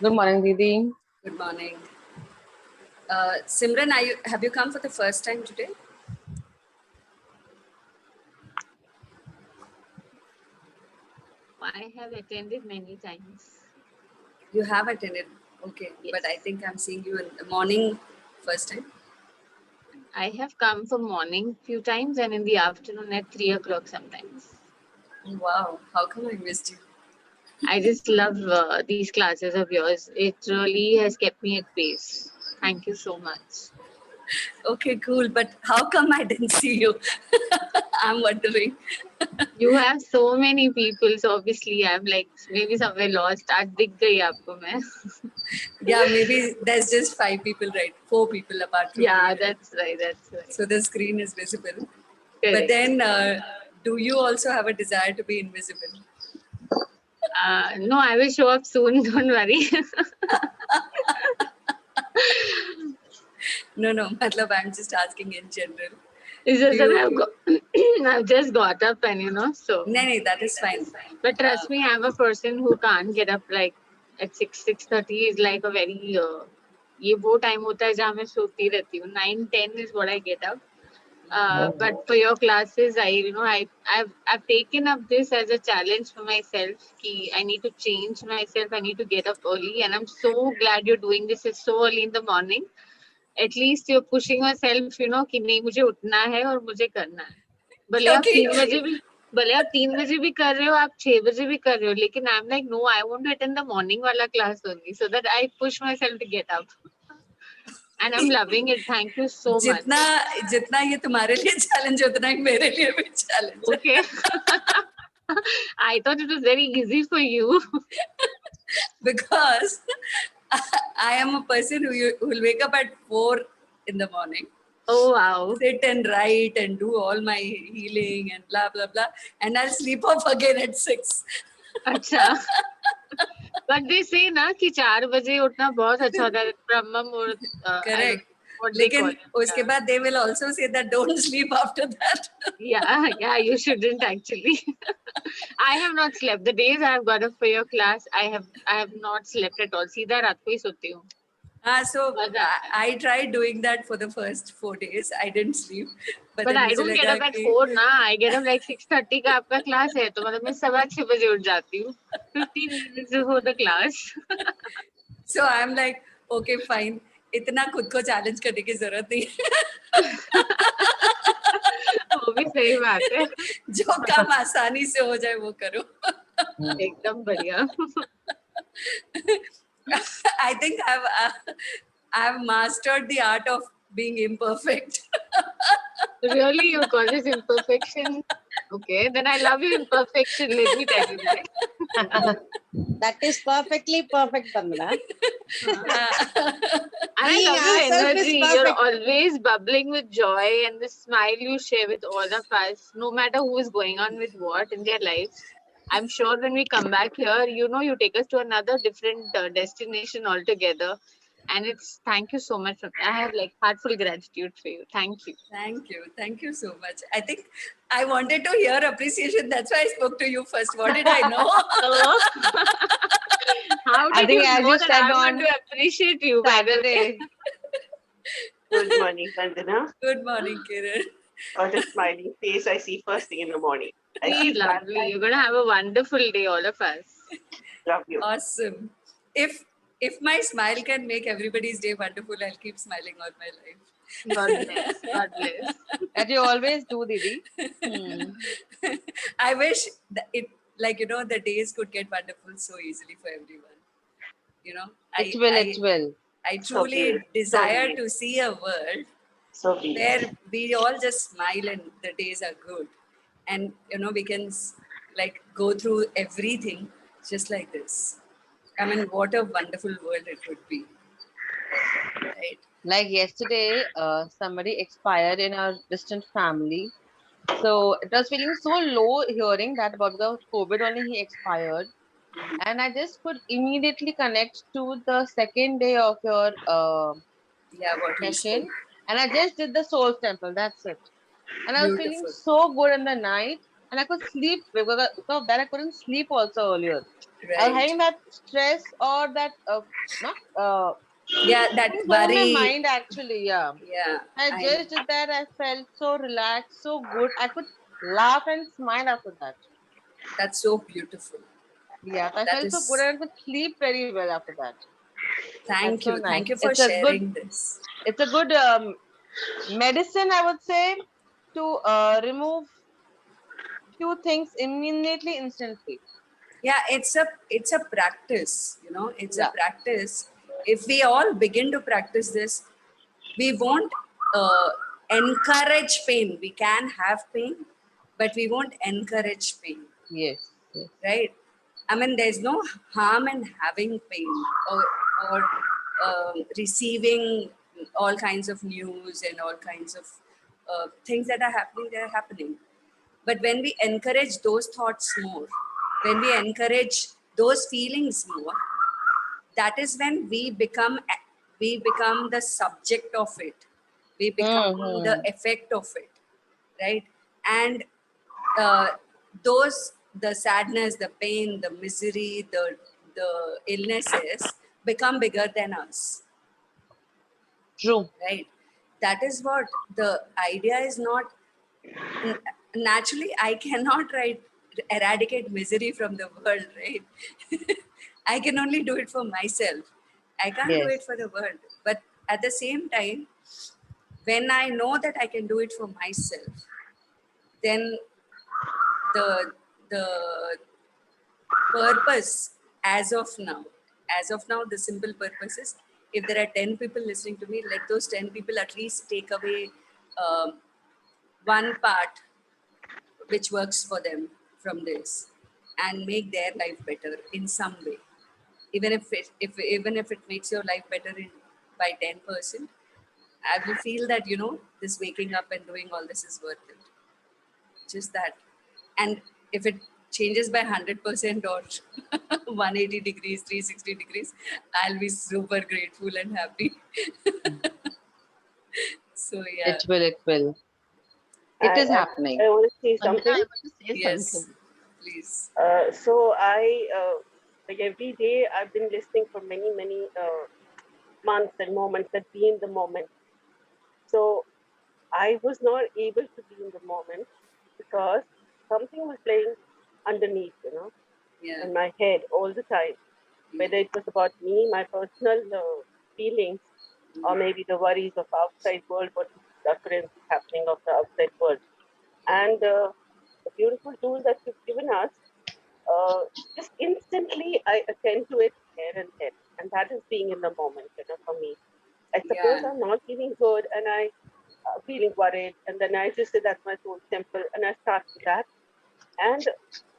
Good morning, Didi. Good morning. Simran, have you come for the first time today? I have attended many times. You have attended, okay. Yes. But I think I'm seeing you in the morning first time. I have come for morning few times and in the afternoon at 3 o'clock sometimes. Wow, how come I missed you? I just love these classes of yours. It really has kept me at pace. Thank you so much. Okay, cool. But how come I didn't see you? I'm wondering. You have so many people, so obviously I'm like maybe somewhere lost. आज दिख गई आपको मैं. Yeah, maybe there's just 5 people, right? 4 people apart from Yeah, me. that's right. That's right. So the screen is visible. Correct. But then, do you also have a desire to be invisible? No, I will show up soon. Don't worry. No, matlab I'm just asking in general. It's just Do that I've just got up and so. No, that is fine. But trust me, I'm a person who can't get up like at 6:30 is like a very ये वो time होता है जहाँ मैं सोती रहती हूँ. 9-10 is what I get up. But for your classes, I've taken up this as a challenge for myself. Ki I need to change myself. I need to get up early, and I'm so glad you're doing this. It's so early in the morning. At least you're pushing yourself, कि नहीं मुझे उठना है और मुझे करना है. भले आप 3 बजे भी कर रहे हो, आप 6 बजे भी कर रहे हो, लेकिन I am like no, I want to attend the morning वाला class only so that I push myself to get up and I am loving it. Thank you so much. जितना ये तुम्हारे लिए चैलेंज उतना ही मेरे लिए भी challenge है. Okay. I thought it was very easy for you. Because I am a person who will wake up at 4 in the morning. Oh wow. Sit and write and do all my healing and blah blah blah, and I'll sleep off again at 6. अच्छा. But they say ना कि 4 बजे उठना बहुत अच्छा होता है. ब्रह्म मुहूर्त. Correct. लेकिन उसके बाद they will also say that don't sleep after that. Yeah, you shouldn't actually. I have not slept. The days I have got up for your class, I have not slept at all. सीधा रात को ही सोती हूँ. So I tried doing that for the first 4 days. I didn't sleep. But I don't get up at 4 ना. I get up like 6:30 का आपका class है, तो मतलब मैं 6:15 बजे उठ जाती हूँ. 15 minutes before the class. So I'm like, okay, fine. इतना खुद को चैलेंज करने की जरूरत नहीं. वो भी सही बात है. जो काम आसानी से हो जाए वो करो. एकदम बढ़िया. I think I've mastered the art of being imperfect. Really, you call this imperfection? Okay, then I love your imperfection. Let me tell you that. That is perfectly perfect, Bandana. I love your energy. You're always bubbling with joy, and the smile you share with all of us, no matter who is going on with what in their lives. I'm sure when we come back here, you take us to another different destination altogether. And thank you so much. I have like heartful gratitude for you. Thank you. Thank you so much. I think I wanted to hear appreciation. That's why I spoke to you first. What did I know? How did you know that I want to appreciate you, by the way? Good morning, Vandana. Good morning, Kiran. What a smiling face I see first thing in the morning. Lovely. You're going to have a wonderful day, all of us. Love you. Awesome. If my smile can make everybody's day wonderful, I'll keep smiling all my life. God bless. God bless. That you always do, Didi. I wish that the days could get wonderful so easily for everyone. It will. I truly desire to see a world where we all just smile and the days are good. And, we can go through everything just like this. I mean, what a wonderful world it would be. Right? Like yesterday, somebody expired in our distant family. So it was feeling so low hearing that about the COVID only he expired. And I just could immediately connect to the second day of your session. And I just did the Soul Temple. That's it. And I was feeling so good in the night. And I could sleep because of that. I couldn't sleep also earlier. Right. having that stress or that not Yeah, that things going in my worry. mind actually. Yeah, Yeah, I I know. just did that. I felt so relaxed, so good. I could laugh and smile after that. That's so beautiful. Yeah, I That felt so good is, and I could sleep very well after that. That's thank so you. nice. Thank you for sharing this. It's a good medicine, I would say, to remove few things immediately, instantly. Yeah, it's a practice, it's a Yeah. practice. If we all begin to practice this, we won't uh, encourage pain. We can have pain, but we won't encourage pain, Yes. Yes. right? I mean, there's no harm in having pain or receiving all kinds of news and all kinds of things that are happening. They're happening. But when we encourage those thoughts more, when we encourage those feelings more, that is when we become the subject of it. We become the Mm-hmm. effect of it, right? And uh, those the sadness, the pain, the misery, the illnesses become bigger than us, True. right? That is what the idea is. Not n- naturally I cannot eradicate misery from the world, right? I can only do it for myself. I can't do Yes. it for the world. But at the same time, when I know that I can do it for myself, then the purpose as of now the simple purpose is, if there are 10 people listening to me, let those 10 people at least take away um, one part which works for them from this, and make their life better in some way. Even if it makes your life better by 10%, I will feel that this waking up and doing all this is worth it. Just that. And if it changes by 100% or 180 degrees, 360 degrees, I'll be super grateful and happy. So yeah. It will. It will. It is I, happening. I want to say Vandana, I something. want to say Yes, something. please. So I like every day I've been listening for many months and moments that be in the moment. So I was not able to be in the moment because something was playing underneath, Yeah. in my head all the time. Yeah. Whether it was about me, my personal feelings, or maybe the worries of outside world, what is the currently happening of the outside world. And the beautiful tool that you've given us, uh, just instantly I attend to it there and then. And that is being in the moment, for me. I suppose Yeah. I'm not feeling good and I feeling worried, and then I just say that's my soul temple, and I start with that. And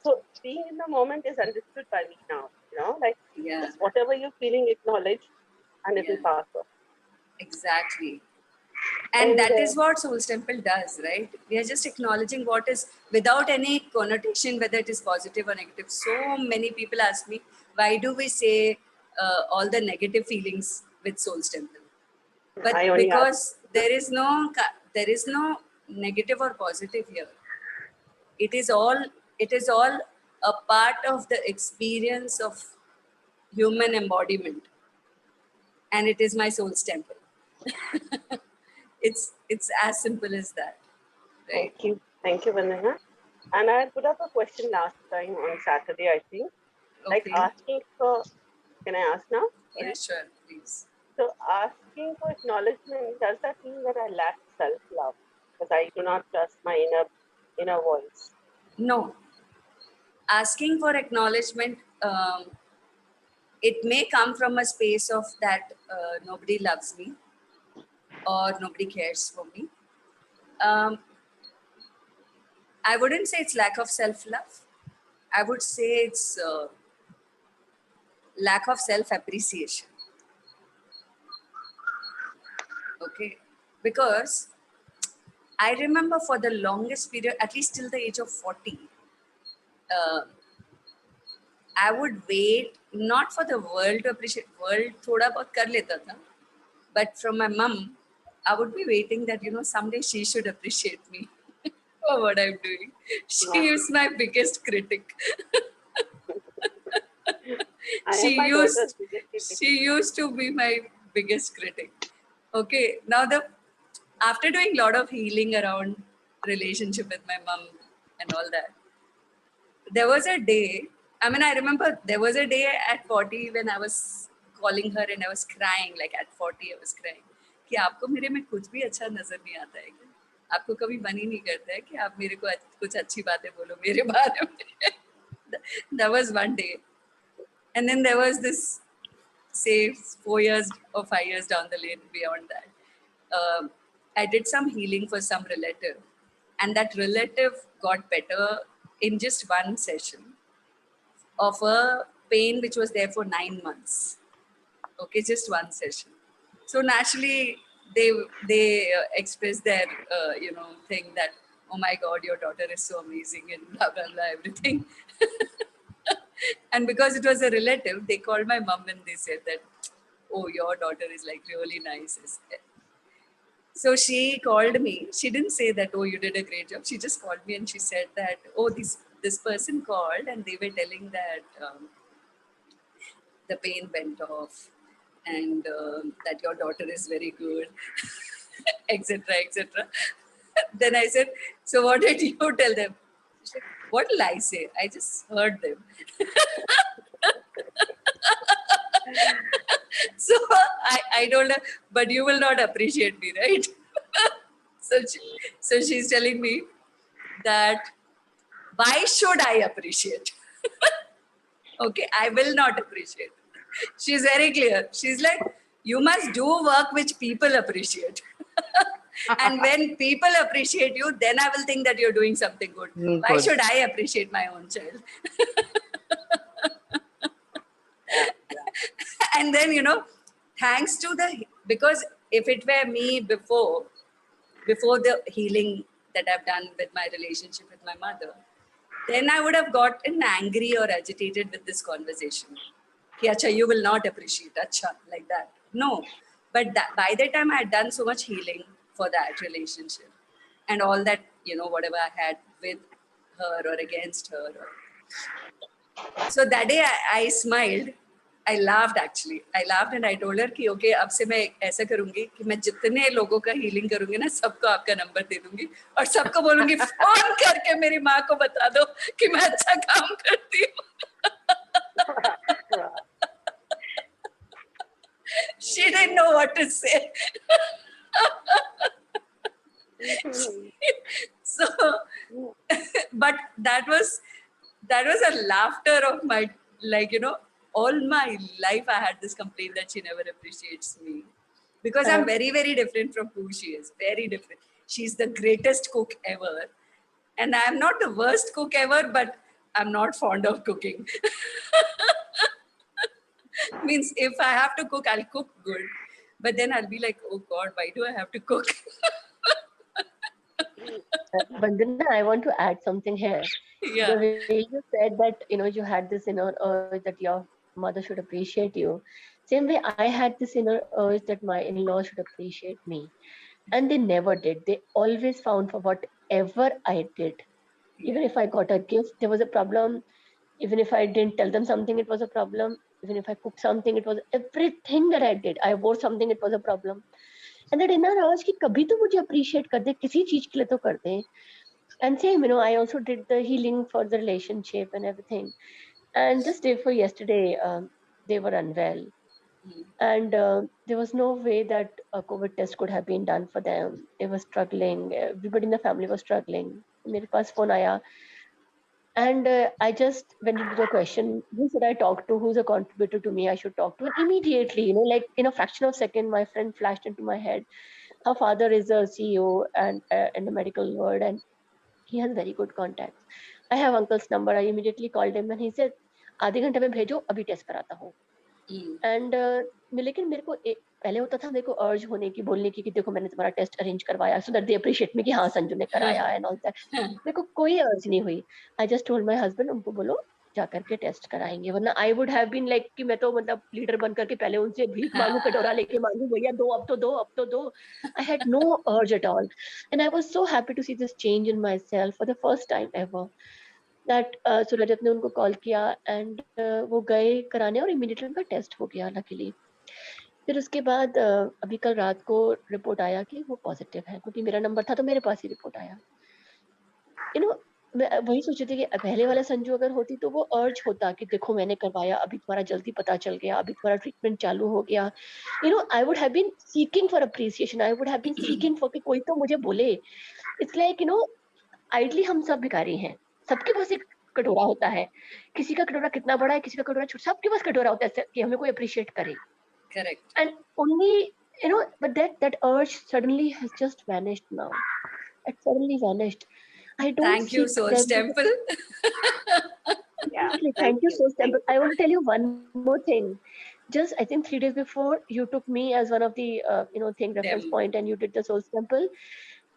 so being in the moment is understood by me now, like Yeah. just whatever you're feeling, acknowledge, and it will Yeah. pass off. Exactly. And And that is what Souls Temple does, right? We are just acknowledging what is, without any connotation, whether it is positive or negative. So many people ask me, why do we say all the negative feelings with Souls Temple? But I only ask. because there is no negative or positive here. It is all a part of the experience of human embodiment, and it is my soul's temple. It's as simple as that, right? Thank you, Vandana. And I had put up a question last time on Saturday, I think, like Okay. asking for. Can I ask now? Yeah, Sorry. sure, please. So asking for acknowledgement, does that mean that I lack self-love because I do not trust my inner voice? No, asking for acknowledgement, it may come from a space of that nobody loves me or nobody cares for me. um, I wouldn't say it's lack of self-love. I would say it's lack of self-appreciation. Okay, because I remember for the longest period, at least till the age of 40, uh, I would wait not for the world to appreciate. World thoda bahut kar leta tha, but from my mum, I would be waiting that someday she should appreciate me for what I'm doing. She Wow. is my biggest critic. she am my used daughter's biggest critic. she used to be my biggest critic. Okay, now after doing a lot of healing around relationship with my mom and all that, there was a day, I mean, I remember there was a day at 40 when I was calling her and I was crying, like at 40 I was crying कि आपको मेरे में कुछ भी अच्छा नजर नहीं आता है क्या? आपको कभी मन ही नहीं करता है कि आप मेरे को कुछ अच्छी बातें बोलो मेरे बारे में. That was one day. And then there was this, say, 4 years or 5 years down the lane beyond that. I did some healing for some relative, and that relative got better in just one session of a pain which was there for 9 months. Okay, just one session. So naturally, they express their thing that, oh my God, your daughter is so amazing and blah blah blah everything. And because it was a relative, they called my mom and they said that, oh, your daughter is like really nice. So she called me. She didn't say that, oh, you did a great job. She just called me and she said that, oh, this person called and they were telling that the pain went off and that your daughter is very good, etc., etc. Then I said, so what did you tell them? She said, what will I say? I just heard them. So I told her, but you will not appreciate me, right? So she's telling me that, why should I appreciate? Okay, I will not appreciate. She's very clear. She's like, you must do work which people appreciate. And when people appreciate you, then I will think that you're doing something good. Why should I appreciate my own child? And then, thanks to because if it were me before the healing that I've done with my relationship with my mother, then I would have gotten angry or agitated with this conversation. Ki, acha, you will not appreciate, acha, like that. No. But by the time I had done so much healing for that relationship and all that, whatever I had with her or against her. So that day I smiled. I laughed actually. I laughed and I told her कि okay, अब से मैं ऐसा करूँगी कि मैं जितने लोगों का healing करूँगी ना, सबको आपका नंबर दे दूँगी और सबको बोलूँगी फोन करके मेरी माँ को बता दो कि मैं अच्छा काम करती हूँ. She didn't know what to say. So, but that was a laughter of my, all my life I had this complaint that she never appreciates me. Because I'm very, very different from who she is. Very different. She's the greatest cook ever. And I'm not the worst cook ever, but I'm not fond of cooking. Means if I have to cook, I'll cook good. But then I'll be like, oh God, why do I have to cook? Vandana, I want to add something here. Yeah. The way you said that, you had this inner urge that your mother should appreciate you. Same way I had this inner urge that my in-laws should appreciate me. And they never did. They always found for whatever I did. Even if I got a gift, there was a problem. Even if I didn't tell them something, it was a problem. Even if I cooked something, it was everything that I did. I wore something, it was a problem. And that inner urge कि कभी तो मुझे appreciate कर दे, किसी चीज के लिए तो कर दे. And same, I also did the healing for the relationship and everything. And just day for yesterday, they were unwell. And there was no way that a COVID test could have been done for them. They were struggling. Everybody in the family was struggling. मेरे पास phone आया. And I just went into the question, who should I talk to? Who's a contributor to me I should talk to? And immediately, like in a fraction of a second, my friend flashed into my head. Her father is a CEO and in the medical world, and he has very good contacts. I have uncle's number. I immediately called him and he said, आधे घंटे में भेजो, अभी test कराता हूँ. And लेकिन मेरे को पहले होता था मेरे को अर्ज होने की, बोलने की कि देखो मैंने तुम्हारा टेस्ट अरेंज करवाया, so that they appreciate me कि हाँ संजू ने कराया and all that. मेरे को कोई अर्ज नहीं हुई. I just told my husband, उनको बोलो जा करके टेस्ट कराएंगे, वरना I would have been like कि मैं तो मतलब लीडर बन करके पहले उनसे भीख मांगू, कटोरा लेके मांगू, भैया दो अब तो दो अब तो दो. I had no urge at all, and I was so happy to see this change in myself for the first time ever. that so रजत ने उनको कॉल किया and वो गए कराने और immediately उनका टेस्ट हो गया luckily. फिर उसके बाद अभी कल रात को रिपोर्ट आया कि वो पॉजिटिव है, क्योंकि मेरा नंबर था तो मेरे पास ही रिपोर्ट आया. यू नो मैं वही सोच रही थी कि पहले वाला संजू अगर होती तो वो अर्ज होता कि देखो मैंने करवाया, अभी तुम्हारा जल्दी पता चल गया, अभी तुम्हारा ट्रीटमेंट चालू हो गया. I would have been seeking for appreciation, I would have been seeking for कि कोई तो मुझे बोले. इट्स लाइक आइडली हम सब भिखारी हैं, सबके पास एक कटोरा होता है. किसी का कटोरा कितना बड़ा है, किसी का कटोरा छोटा, सबके पास कटोरा होता है कि हमें कोई अप्रिशिएट करे. Correct. And only but that urge suddenly has just vanished now. It suddenly vanished. I don't Thank you, seek Soul's them. Temple. Yeah. Thank you, Soul's Temple. I want to tell you one more thing. Just I think 3 days before, you took me as one of the thing reference Them. point, and you did the Soul's Temple.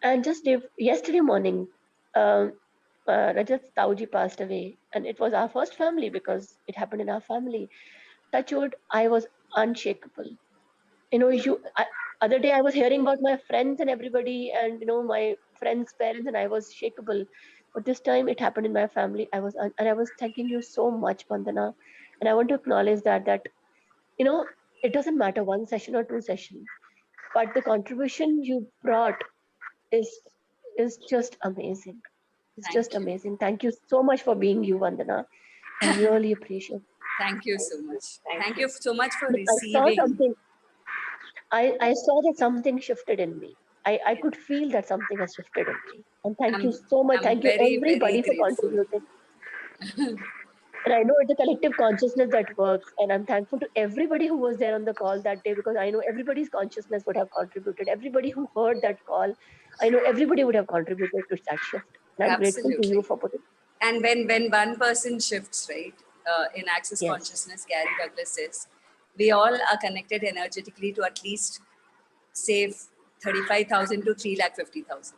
And just yesterday morning, Rajat Tauji passed away, and it was our first family because it happened in our family. Touchwood, I was unshakable. Other day I was hearing about my friends and everybody, and my friends' parents, and I was shakable. But this time it happened in my family. And I was thanking you so much, Vandana, and I want to acknowledge that it doesn't matter one session or two sessions, but the contribution you brought is is just amazing. It's Thank just you. amazing. Thank you so much for being you, Vandana. I really appreciate it. Thank you so much. Thank Thank you. you so much for But I saw receiving. something. I saw that something shifted in me. I could feel that something has shifted in me. And thank you so much. I'm Thank you very, very everybody for grateful. contributing. And I know it's a collective consciousness that works. And I'm thankful to everybody who was there on the call that day, because I know everybody's consciousness would have contributed. Everybody who heard that call, I know everybody would have contributed to that shift. And I'm grateful to you Absolutely. for putting. And when one person shifts, right, in Access Yes. Consciousness, Gary Douglas says, we all are connected energetically to at least save 35,000 to 3,50,000.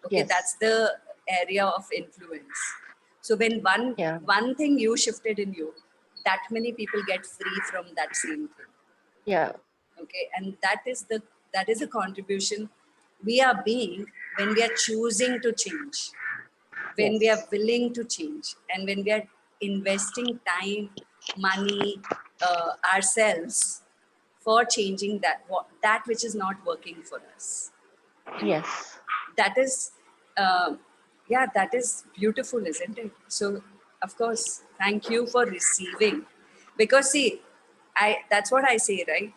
Okay, Yes. that's the area of influence. So when one thing you shifted in you, that many people get free from that same thing. Yeah. Okay, and that is a contribution we are being when we are choosing to change, when we are willing to change, and when we are investing time, money, ourselves for changing that which is not working for us. Yes. That is that is beautiful, isn't it? So of course, thank you for receiving, because see, that's what I say, right?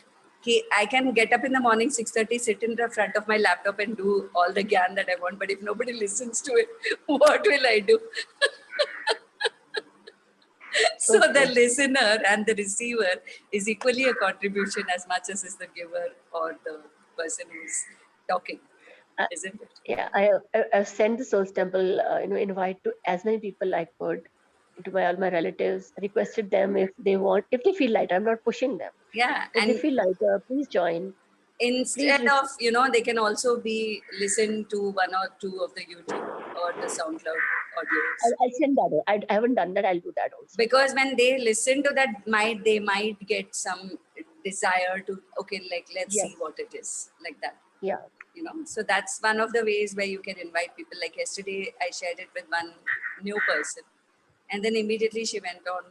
I can get up in the morning 6:30, sit in the front of my laptop and do all the gyan that I want, but if nobody listens to it, what will I do? So the listener and the receiver is equally a contribution as much as is the giver or the person who's talking, isn't it? Yeah, I've sent the Souls Temple invite to as many people I could, to all my relatives, requested them if they feel lighter. I'm not pushing them. Yeah, If they and feel lighter, please join. instead Please of they can also be listened to one or two of the YouTube or the SoundCloud audios, I'll send that. I haven't done that. I'll do that also. because when they listen to that, they might get some desire to let's Yes. see what it is, like that. Yeah. So that's one of the ways where you can invite people. Like yesterday I shared it with one new person, and then immediately she went on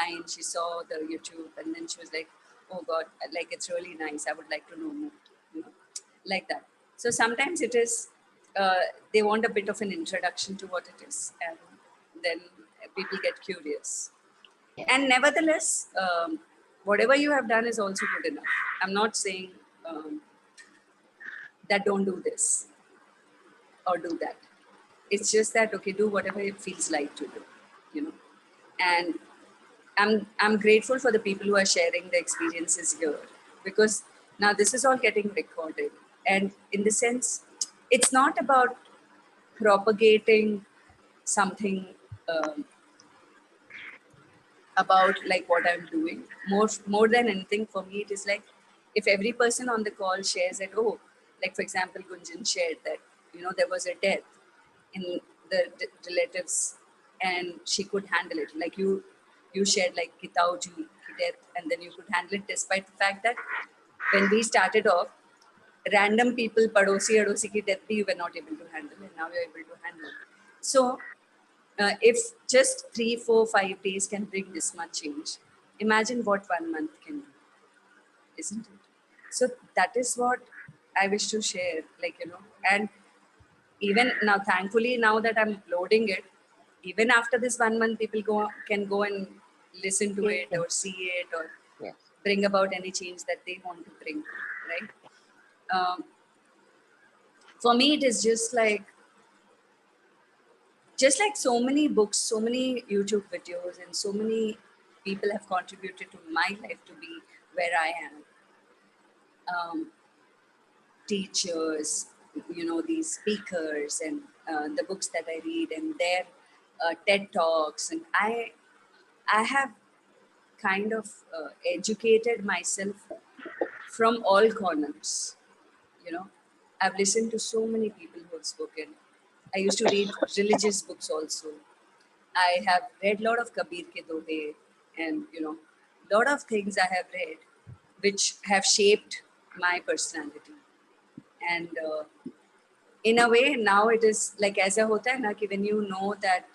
line, she saw the YouTube, and then she was like, oh God, like it's really nice, I would like to know more, like that. So sometimes it is they want a bit of an introduction to what it is, and then people get curious. And nevertheless, whatever you have done is also good enough. I'm not saying that don't do this or do that. It's just that, okay, do whatever it feels like to do, And I'm grateful for the people who are sharing the experiences here, because now this is all getting recorded. And in the sense, it's not about propagating something about like what I'm doing. More than anything, for me, it is like if every person on the call shares that, oh, like for example, Gunjan shared that, there was a death in the relatives and she could handle it. Like you shared like Kitauji death, and then you could handle it despite the fact that when we started off, random people, padosi adosi ki death, you were not able to handle, and now you're able to handle it. So if just 3, 4, 5 days can bring this much change, imagine what 1 month can do, isn't it? So that is what I wish to share, like, and even now, thankfully, now that I'm uploading it, even after this 1 month, people can go and listen to it Yeah. or see it or Yes. bring about any change that they want to bring, right? For me, it is just like so many books, so many YouTube videos, and so many people have contributed to my life to be where I am. Teachers, these speakers, and the books that I read, and their TED talks, and I have kind of educated myself from all corners. I've listened to so many people who have spoken. I used to read religious books also. I have read a lot of Kabir ke Dohe, and lot of things I have read which have shaped my personality. And in a way, now it is like aisa hota hai na ki when you know that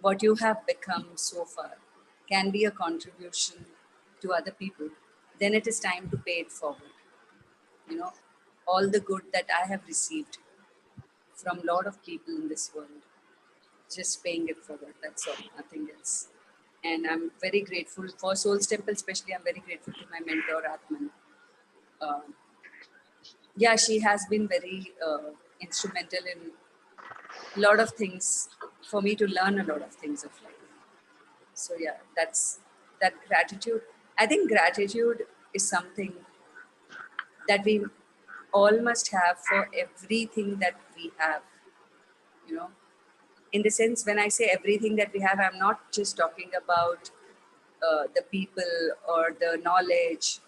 what you have become so far can be a contribution to other people, then it is time to pay it forward. All the good that I have received from a lot of people in this world, just paying it forward. That's all, nothing else. And I'm very grateful for Soul's Temple, especially. I'm very grateful to my mentor, Atman. Um, yeah, she has been very instrumental in a lot of things for me to learn a lot of things of life. So yeah, that's that gratitude. I think gratitude is something that we all must have for everything that we have. You know, in the sense, when I say everything that we have, I'm not just talking about the people or the knowledge,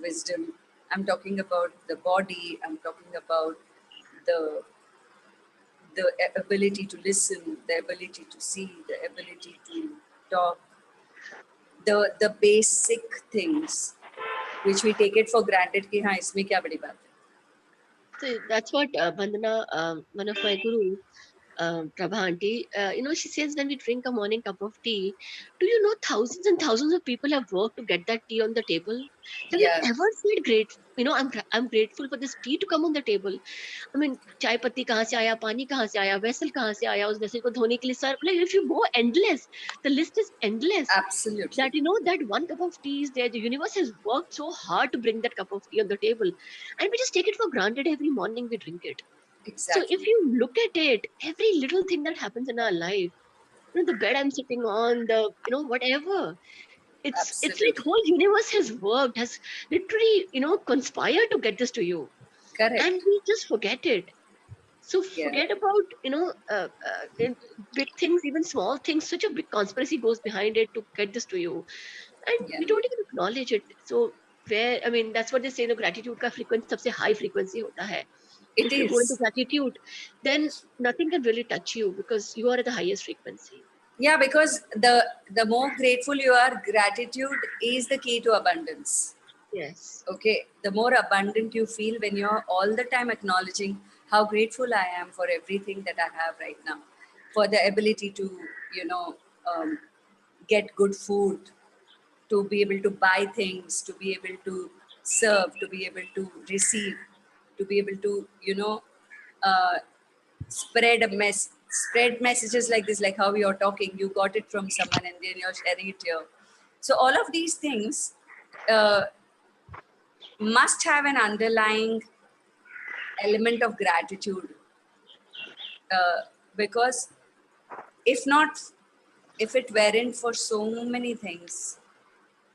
wisdom. I'm talking about the body. I'm talking about the ability to listen, the ability to see, the ability to talk, the basic things which we take it for granted कि हाँ इसमें क्या बड़ी बात है. So that's what Vandana, one of my guru, Prabha auntie, she says when we drink a morning cup of tea, do you know thousands and thousands of people have worked to get that tea on the table? Have you Yeah, ever felt great? I'm grateful for this tea to come on the table. I mean, चाय पत्ती कहाँ से आया, पानी कहाँ से आया, vessel कहाँ से आया, उस vessel को धोने के लिए Surf. Like if you go endless, the list is endless. absolutely. That that one cup of tea is there. The universe has worked so hard to bring that cup of tea on the table, and we just take it for granted. Every morning we drink it. So if Exactly. you look at it, every little thing that happens in our life, the bed I'm sitting on, the whatever, it's like Absolutely. whole universe has worked, has literally conspired to get this to you, Correct. and we just forget it. So Yeah. forget about big things, even small things. Such a big conspiracy goes behind it to get this to you, and Yeah. we don't even acknowledge it. So that's what they say. Gratitude का frequency सबसे high frequency होता है. It If you go into is. gratitude, then nothing can really touch you because you are at the highest frequency. Yeah, because the more grateful you are, gratitude is the key to abundance. Yes. Okay, the more abundant you feel when you're all the time acknowledging how grateful I am for everything that I have right now, for the ability to, you know, get good food, to be able to buy things, to be able to serve, to be able to receive, to be able to, uh, spread messages like this, like how you're talking, you got it from someone and then you're sharing it here. So all of these things uh, must have an underlying element of gratitude, because if not, if it weren't for so many things,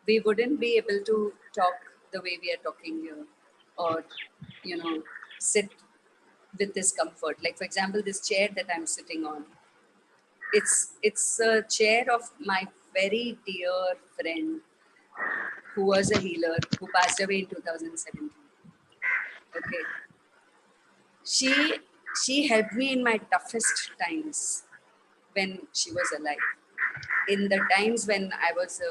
we wouldn't be able to talk the way we are talking here, or sit with this comfort. Like for example, this chair that I'm sitting on, it's a chair of my very dear friend who was a healer who passed away in 2017. Okay, she helped me in my toughest times when she was alive. In the times when I was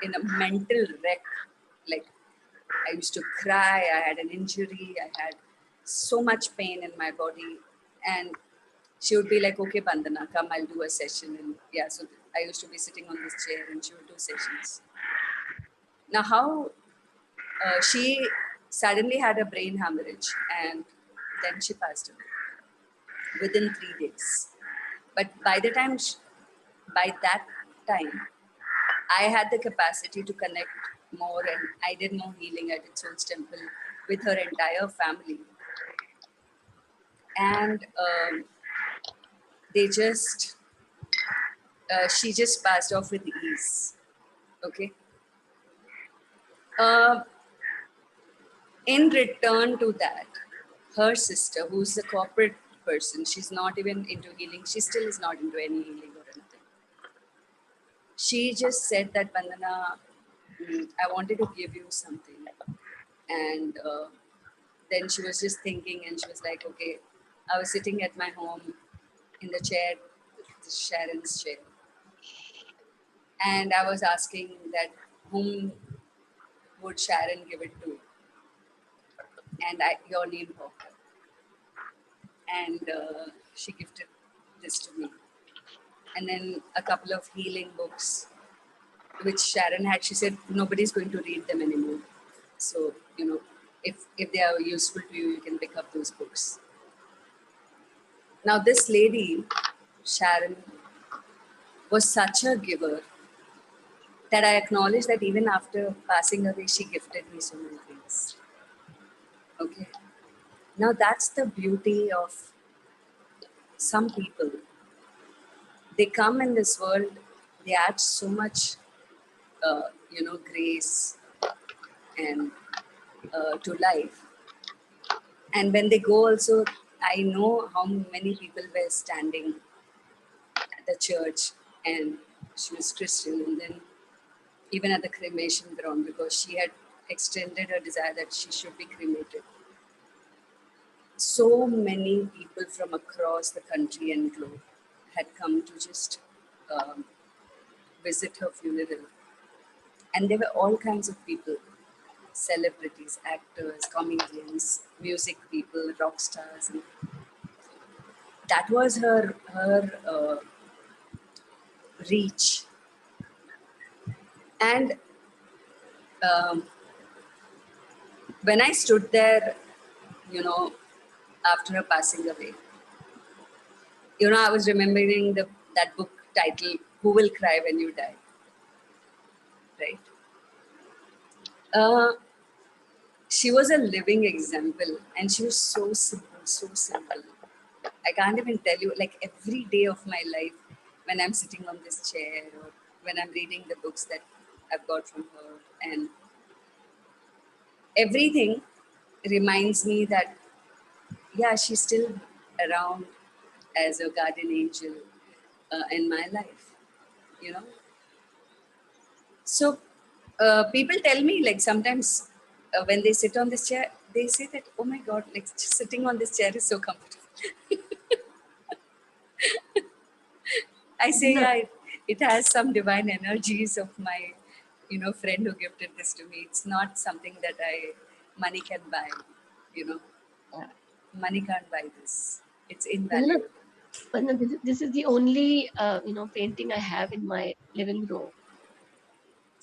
in a mental wreck, like I used to cry, I had an injury, I had so much pain in my body, and she would be like, okay, Bandana, come, I'll do a session. And yeah, so I used to be sitting on this chair and she would do sessions. Now, how she suddenly had a brain hemorrhage and then she passed away within 3 days. But by that time, I had the capacity to connect more, and I did more healing at its Souls Temple with her entire family. And they just, she just passed off with ease. Okay. In return to that, her sister, who's a corporate person, she's not even into healing. She still is not into any healing or anything. She just said that, Bandana, I wanted to give you something. And then she was just thinking and she was like, okay, I was sitting at my home in the chair, Sharon's chair. And I was asking that whom would Sharon give it to? And your name popped up. And she gifted this to me. And then a couple of healing books, which Sharon had. She said, nobody's going to read them anymore. So, if they are useful to you, you can pick up those books. Now, this lady, Sharon, was such a giver that I acknowledge that even after passing away, she gifted me so many things. Okay. Now, that's the beauty of some people. They come in this world, they add so much, grace and to life. And when they go also, I know how many people were standing at the church and she was Christian, and then even at the cremation ground, because she had extended her desire that she should be cremated. So many people from across the country and globe had come to just visit her funeral. And there were all kinds of people, celebrities, actors, comedians, music people, rock stars. And that was her reach. And when I stood there, after her passing away, I was remembering that book title, Who Will Cry When You Die? Right? She was a living example, and she was so simple, so simple. I can't even tell you, like every day of my life, when I'm sitting on this chair or when I'm reading the books that I've got from her, and everything reminds me that, yeah, she's still around as a guardian angel in my life, So people tell me, like sometimes when they sit on this chair, they say that, oh my God, like just sitting on this chair is so comfortable. I say, yeah, it has some divine energies of my, friend who gifted this to me. It's not something that money can buy, Money can't buy this. It's invaluable. But no, this is the only painting I have in my living room.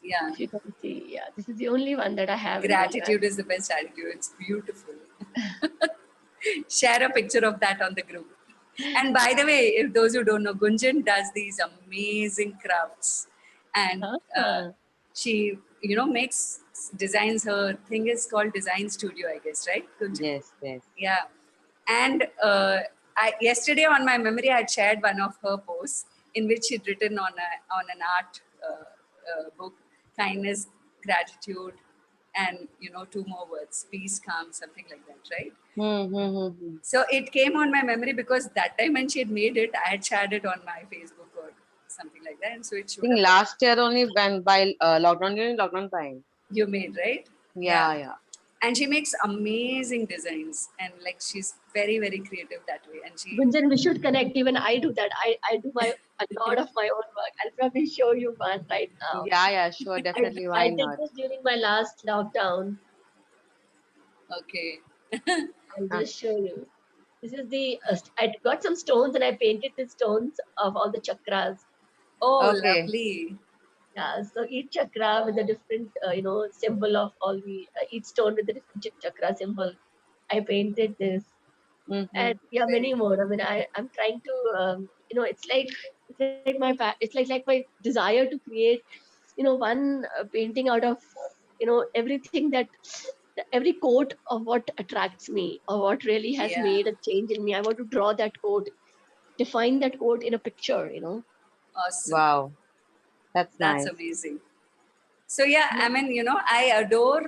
Yeah. If you can see, yeah, this is the only one that I have. Gratitude is the best attitude. It's beautiful. Share a picture of that on the group. And by the way, if those who don't know, Gunjan does these amazing crafts, and she, makes designs. Her thing is called Design Studio, I guess, right, Gunjan? Yes, yes. Yeah. And yesterday on my memory, I had shared one of her posts in which she'd written on an art book, kindness, gratitude, and 2 more words, peace, calm, something like that, right? So it came on my memory because that time when she had made it, I had shared it on my Facebook or something like that, and so it showed. I think last year only, when by lockdown time. You made, right? Yeah. And she makes amazing designs, and like she's very, very creative that way. And Gunjan, we should connect. Even I do that. I do a lot of my own work. I'll probably show you one right now. Yeah, sure, definitely. Why I not? did this during my last lockdown. Okay. I'll just show you. This is the, I got some stones and I painted the stones of all the chakras. Oh, Okay. lovely. Yeah, so each chakra with a different, symbol of all the, each stone with a different chakra symbol. I painted this. And yeah, many more. I mean, I'm trying to, it's like my desire to create, one painting out of, everything that, every quote of what attracts me or what really has Yeah, made a change in me. I want to draw that quote, define that quote in a picture. awesome. Wow, that's That's nice. amazing. So yeah, I mean, I adore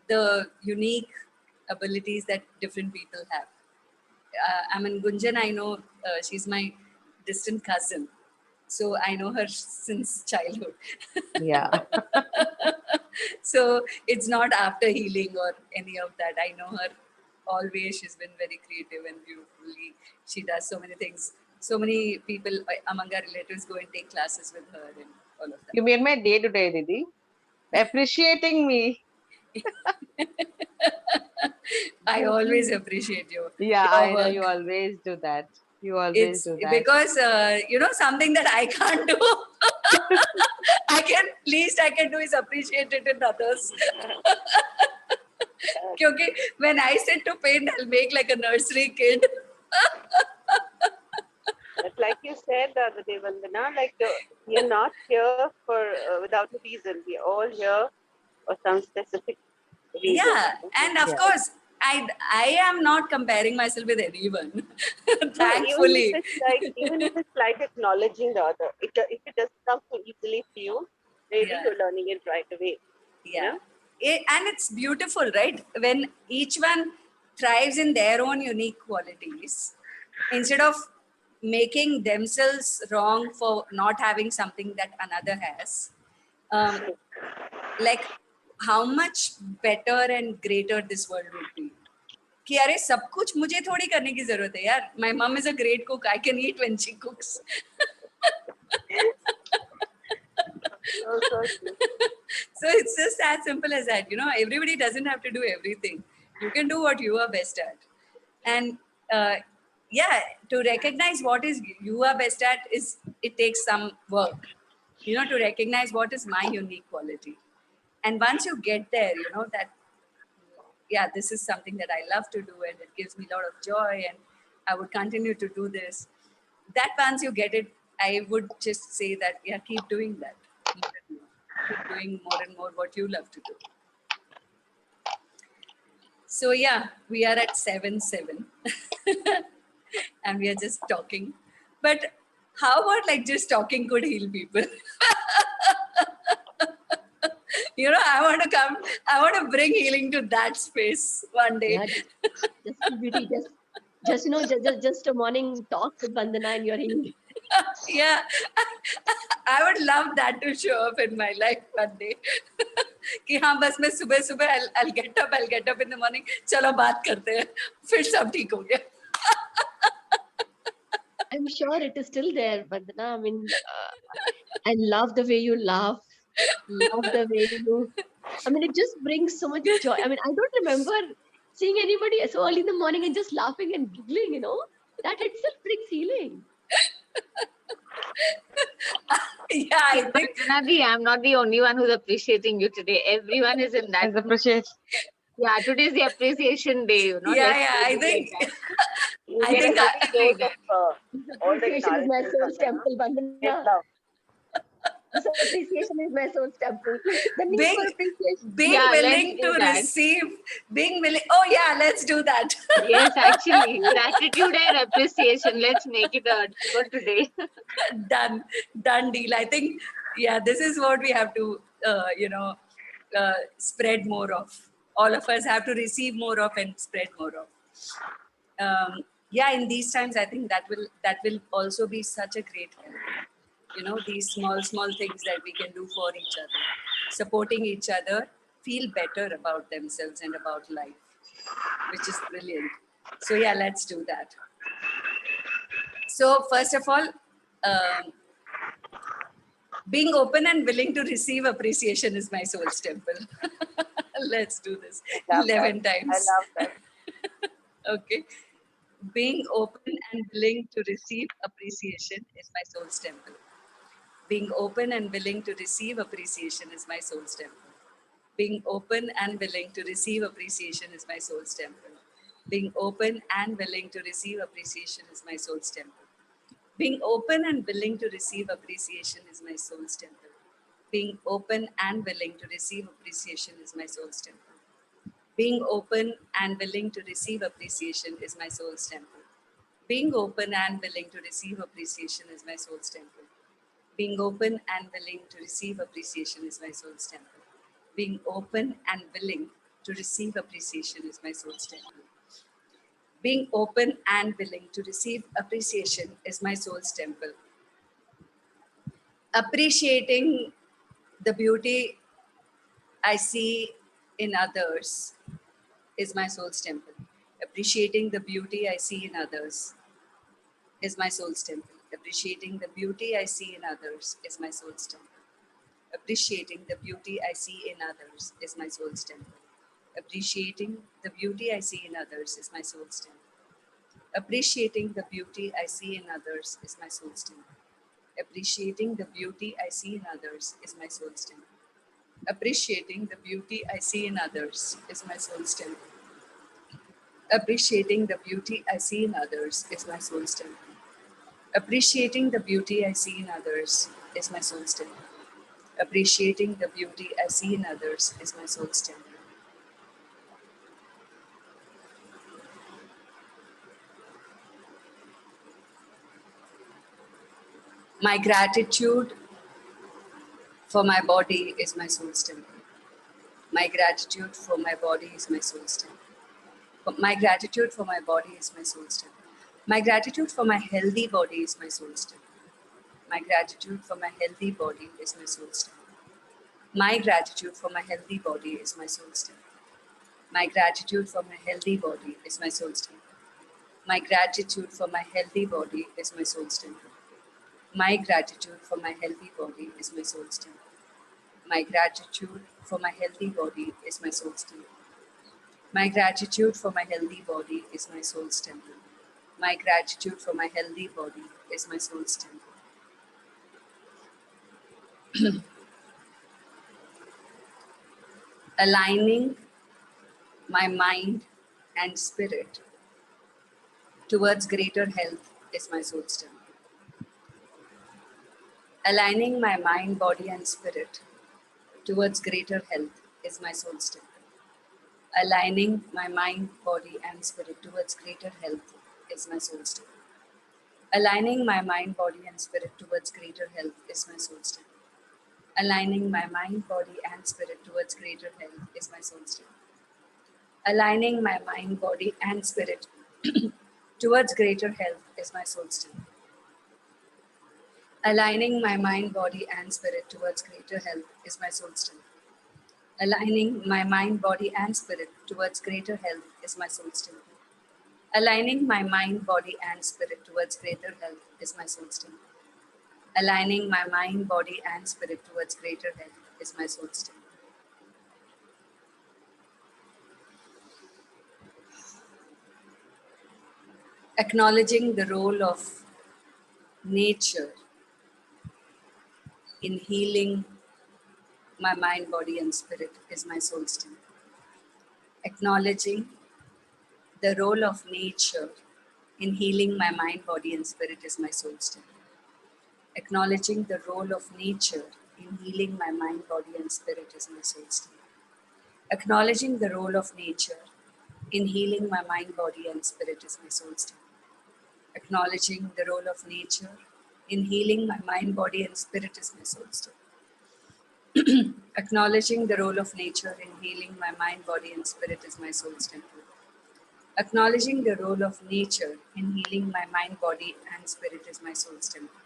the unique abilities that different people have. I mean, Gunjan, I know she's my distant cousin. So I know her since childhood. Yeah. So it's not after healing or any of that. I know her always. She's been very creative and beautifully. She does so many things. So many people among our relatives go and take classes with her and all of that. You made my day today, Didi. Appreciating me. I always appreciate Yeah, your I know you work. always do that. You always It's do that. because something that I can't do. Least I can do is appreciate it in others. Because when I sit to paint, I'll make like a nursery kid. But like you said the other day, Vandana, like you're not here for without a reason. We're all here for some specific reason. Yeah, and of Yeah. course, I am not comparing myself with anyone. No, Thankfully. even if it's like acknowledging the other, if it doesn't come so easily to you, maybe Yeah. you're learning it right away. Yeah. And it's beautiful, right? When each one thrives in their own unique qualities, instead of making themselves wrong for not having something that another has, like how much better and greater this world would be. कि अरे सब कुछ मुझे थोड़ी करने की जरूरत है यार. My mom is a great cook. I can eat when she cooks. So it's just as simple as that. Everybody doesn't have to do everything. You can do what you are best at. And to recognize what is you are best at it takes some work. To recognize what is my unique quality. And once you get there, that this is something that I love to do and it gives me a lot of joy and I would continue to do this. That once you get it, I would just say that, keep doing that. Keep doing more and more what you love to do. So we are at 7:07 and we are just talking. But how about like just talking could heal people? I want to bring healing to that space one day. Yeah, just a morning talk with Vandana and you're healed. Yeah, I would love that to show up in my life one day. कि हाँ बस मैं सुबह I'll get up in the morning. चलो बात करते हैं, फिर सब ठीक हो गया. I'm sure it is still there, Vandana. I mean, I love the way you laugh. Love the way it just brings so much joy. I mean, I don't remember seeing anybody so early in the morning and just laughing and giggling, that itself brings healing. Yeah, I think I'm not the only one who's appreciating you today. Everyone is in that. Appreciate. Yeah, today is the appreciation day. I think. I think appreciation is my soul's temple, Vandana. This appreciation is my soul's temple. The need for appreciation. Being willing to receive, oh yeah, let's do that. Yes, actually, gratitude and appreciation. Let's make it for today. Done deal. I think, this is what we have to, spread more of. All of us have to receive more of and spread more of. In these times, I think that will also be such a great help. These small things that we can do for each other, supporting each other, feel better about themselves and about life, which is brilliant. So let's do that. So first of all, being open and willing to receive appreciation is my soul's temple. Let's do this 11 times. I love that. Okay. Being open and willing to receive appreciation is my soul's temple. Being open and willing to receive appreciation is my soul's temple. Being open and willing to receive appreciation is my soul's temple. Being open and willing to receive appreciation is my soul's temple. Being open and willing to receive appreciation is my soul's temple. Being open and willing to receive appreciation is my soul's temple. Being open and willing to receive appreciation is my soul's temple. Being open and willing to receive appreciation is my soul's temple. Being open and willing to receive appreciation is my soul's temple. Being open and willing to receive appreciation is my soul's temple. Being open and willing to receive appreciation is my soul's temple. Appreciating the beauty I see in others is my soul's temple. Appreciating the beauty I see in others is my soul's temple. Appreciating the beauty I see in others is my soul's temple. Appreciating the beauty I see in others is my soul's temple. Appreciating the beauty I see in others is my soul's temple. Appreciating the beauty I see in others is my soul's temple. Appreciating the beauty I see in others is my soul's temple. Appreciating the beauty I see in others is my soul's temple. Appreciating the beauty I see in others is my soul's temple. Appreciating the beauty I see in others is my soul's temple. Appreciating the beauty I see in others is my soul's temple. My gratitude for my body is my soul's temple. My gratitude for my body is my soul's temple. My gratitude for my body is my soul's temple. My gratitude for my healthy body is my soul's temple. My gratitude for my healthy body is my soul's temple. My gratitude for my healthy body is my soul's temple. My gratitude for my healthy body is my soul's temple. My gratitude for my healthy body is my soul's temple. My gratitude for my healthy body is my soul's temple. My gratitude for my healthy body is my soul's temple. My gratitude for my healthy body is my soul's temple. My gratitude for my healthy body is my soul's temple. Aligning my mind and spirit towards greater health is my soul's temple. Aligning my mind, body, and spirit towards greater health is my soul's temple. Aligning my mind, body, and spirit towards greater health is my soul's temple. Aligning my mind, body, and spirit towards greater health is my soul's temple. Aligning my mind, body, and spirit towards greater health is my soul's temple. Aligning my mind, body, and spirit towards greater health is my soul's temple. Aligning my mind, body, and spirit towards greater health is my soul's temple. Aligning my mind, body, and spirit towards greater health is my soul's temple. Aligning my mind, body, and spirit towards greater health is my soul's temple. Aligning my mind, body, and spirit towards greater health is my soul's temple. Acknowledging the role of nature in healing my mind, body, and spirit is my soul's temple. Acknowledging the role of nature in healing my mind, body, and spirit is my soul's temple. Acknowledging the role of nature in healing my mind, body, and spirit is my soul's temple. Acknowledging the role of nature in healing my mind, body, and spirit is my soul's temple. Acknowledging the role of nature in healing my mind, body, and spirit is my soul's temple. Acknowledging the role of nature in healing my mind, body, and spirit is my soul's temple. Acknowledging the role of nature in healing my mind, body, and spirit is my soul's temple.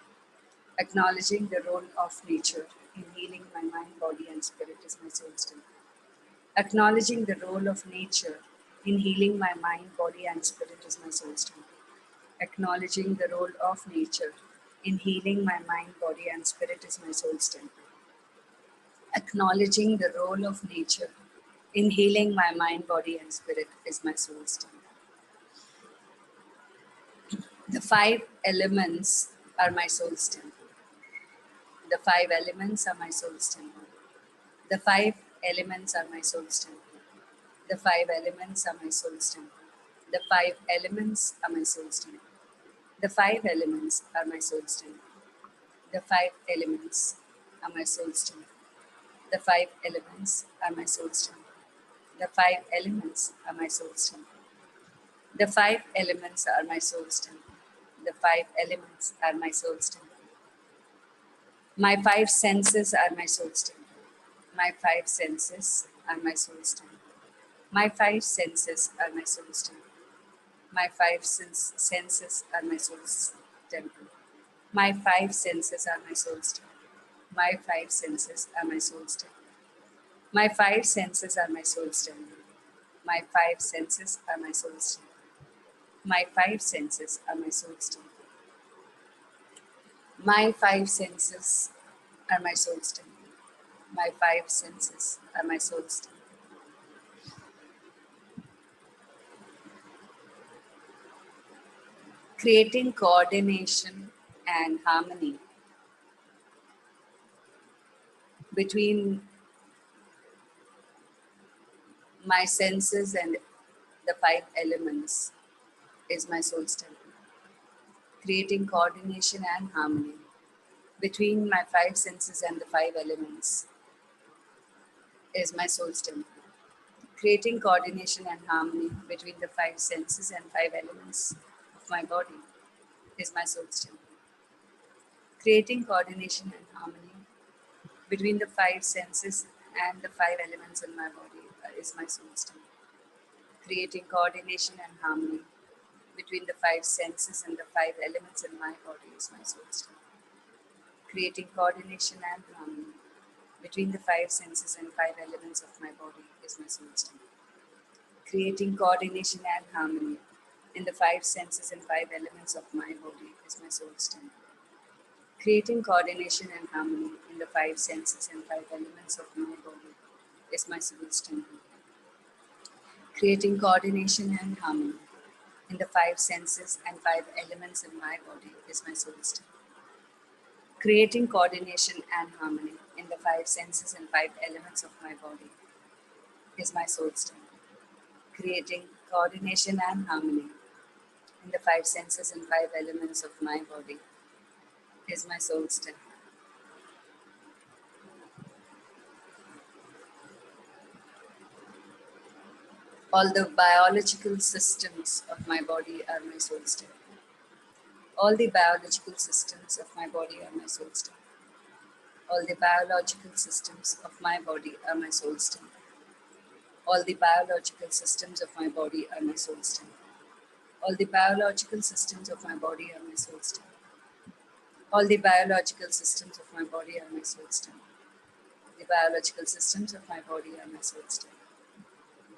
Acknowledging the role of nature in healing my mind, body, and spirit is my soul's temple. Acknowledging the role of nature in healing my mind, body, and spirit is my soul's temple. Acknowledging the role of nature in healing my mind, body, and spirit is my soul's temple. Acknowledging the role of nature in healing my mind, body, and spirit is my soul's temple. The 5 elements are my soul's temple. The 5 elements are my soul's temple. The 5 elements are my soul's temple. The 5 elements are my soul's temple. The 5 elements are my soul's temple. The 5 elements are my soul's temple. The 5 elements are my soul's temple. The 5 elements are my soul's temple. The 5 elements are my soul's temple. The 5 elements are my soul's temple. The 5 elements are my soul's temple. My 5 senses are my soul's temple. My 5 senses are my soul's temple. My 5 senses are my soul's temple. My 5 senses are my soul's temple. My 5 senses are my soul's temple. My 5 senses are my soul's temple. My 5 senses are my soul's temple. My 5 senses are my soul's temple. My 5 senses are my soul's temple. My 5 senses are my soul's temple. My 5 senses are my soul's temple. Creating coordination and harmony between my senses and the 5 elements is my soul's temple. Creating coordination and harmony between my 5 senses and the 5 elements is my soul's temple. Creating coordination and harmony between the 5 senses and 5 elements of my body is my soul's temple. Creating coordination and harmony between the 5 senses and the 5 elements in my body is my soul's temple. Creating coordination and harmony between the 5 senses and the 5 elements in my body is my soul's temple. Creating coordination and harmony between the 5 senses and 5 elements of my body is my soul's temple. Creating coordination and harmony in the 5 senses and 5 elements of my body is my soul's temple. Creating coordination and harmony in the 5 senses and 5 elements of my body is my soul's temple. Creating coordination and harmony in the 5 senses and 5 elements in my body is my soul's temple. Creating coordination and harmony in the 5 senses and 5 elements of my body is my soul's temple. Creating coordination and harmony in the 5 senses and 5 elements of my body is my soul's temple. All the biological systems of my body are my soul's temple. All the biological systems of my body are my soul's temple. All the biological systems of my body are my soul's temple. All the biological systems of my body are my soul's temple. All the biological systems of my body are my soul's temple. All the biological systems of my body are my soul's temple. The biological systems of my body are my soul's temple.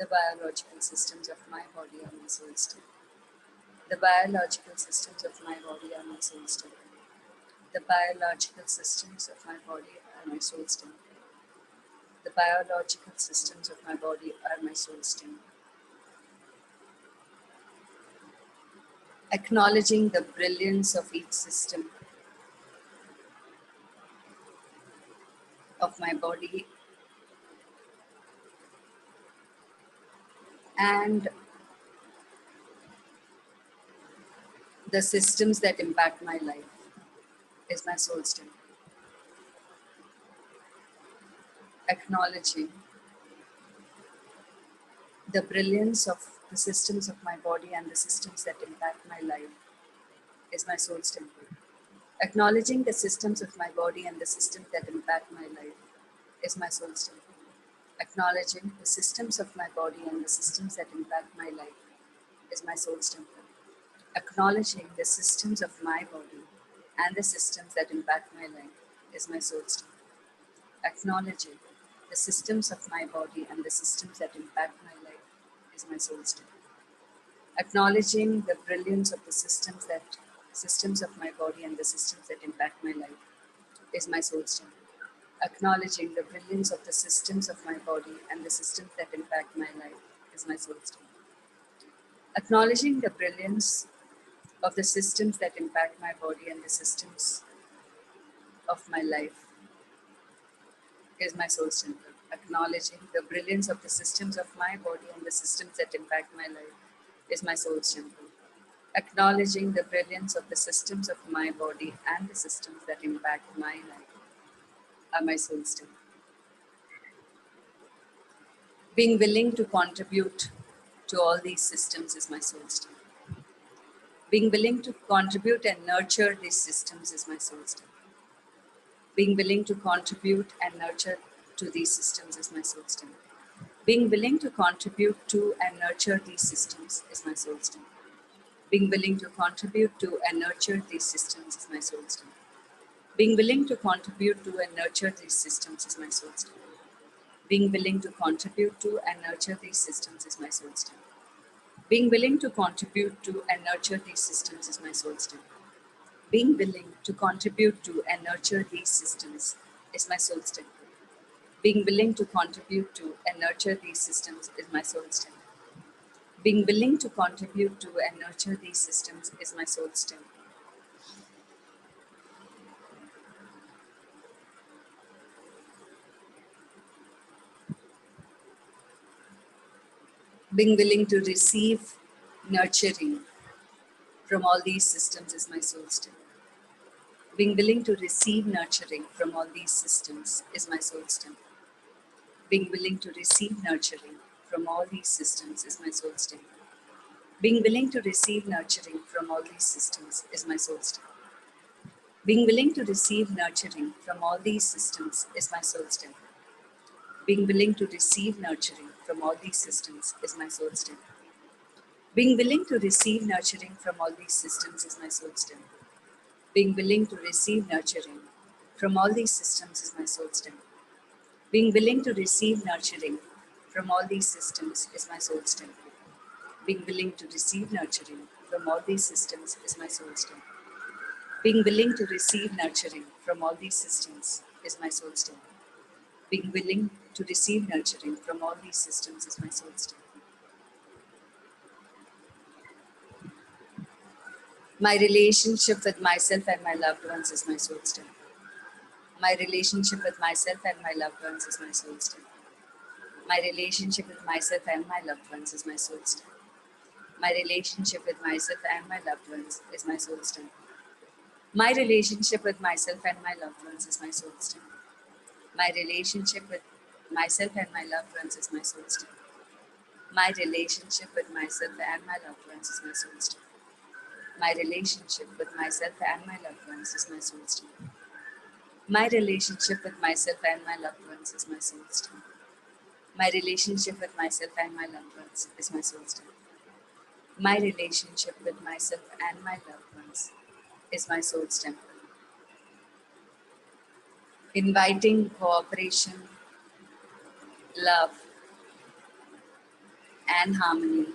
The biological systems of my body are my soul's temple. The biological systems of my body are my soul's temple. The biological systems of my body are my soul's temple. The biological systems of my body are my soul's temple. Acknowledging the brilliance of each system of my body and the systems that impact my life is my soul's temple. Acknowledging the brilliance of the systems of my body and the systems that impact my life is my soul's temple. Acknowledging the systems of my body and the systems that impact my life is my soul's temple. Acknowledging the systems of my body and the systems that impact my life is my soul's temple. Acknowledging the systems of my body and the systems that impact my life is my soul's temple. Acknowledging the systems of my body and the systems that impact my life is my soul's temple. Acknowledging the brilliance of the systems of my body and the systems that impact my life is my soul's temple. Acknowledging the brilliance of the systems of my body and the systems that impact my life is my soul's temple. Acknowledging the brilliance of the systems that impact my body and the systems of my life is my soul's temple. Acknowledging the brilliance of the systems of my body and the systems that impact my life is my soul's temple. Acknowledging the brilliance of the systems of my body and the systems that impact my life are my soul's temple. Being willing to contribute to all these systems is my soul's temple. Being willing to contribute and nurture these systems is my soul's temple. Being willing to contribute and nurture to these systems is my soul's temple. Being willing to contribute to and nurture these systems is my soul's temple. Being willing to contribute to and nurture these systems is my soul's temple. Being willing to contribute to and nurture these systems is my soul's temple. Being willing to contribute to and nurture these systems is my soul's temple. Being willing to contribute to and nurture these systems is my soul's temple. Being willing to contribute to and nurture these systems is my soul's temple. Being willing to contribute to and nurture these systems is my soul's temple. Being willing to contribute to and nurture these systems is my soul's temple. Being willing to receive nurturing from all these systems is my soul's temple. Being willing to receive nurturing from all these systems is my soul's temple. Being willing to receive nurturing from all these systems is my soul's temple. Being willing to receive nurturing from all these systems is my soul's temple. Being willing to receive nurturing from all these systems is my soul's temple. Being willing to receive nurturing from all these systems is my soul's temple. Being willing to receive nurturing from all these systems is my soul's temple. Being willing to receive nurturing from all these systems is my soul's temple. Being willing to receive nurturing from all these systems is my soul's temple. Being willing to receive nurturing from all these systems is my soul's temple. Being willing to receive nurturing from all these systems is my soul's temple. Being willing to receive nurturing from all these systems is my soul's temple. My relationship with myself and my loved ones is my soul's temple. My relationship with myself and my loved ones is my soul's temple. My relationship with myself and my loved ones is my soul's temple. My relationship with myself and my loved ones is my soul's temple. My relationship with myself and my loved ones is my soul's temple. My relationship with myself and my loved ones is my soul's temple. My relationship with myself and my loved ones is my soul's temple. My relationship with myself and my loved ones is my soul's temple. My relationship with myself and my loved ones is my soul's temple. My relationship with myself and my loved ones is my soul's temple. My relationship with myself and my loved ones is my soul's temple. Inviting cooperation, love, and harmony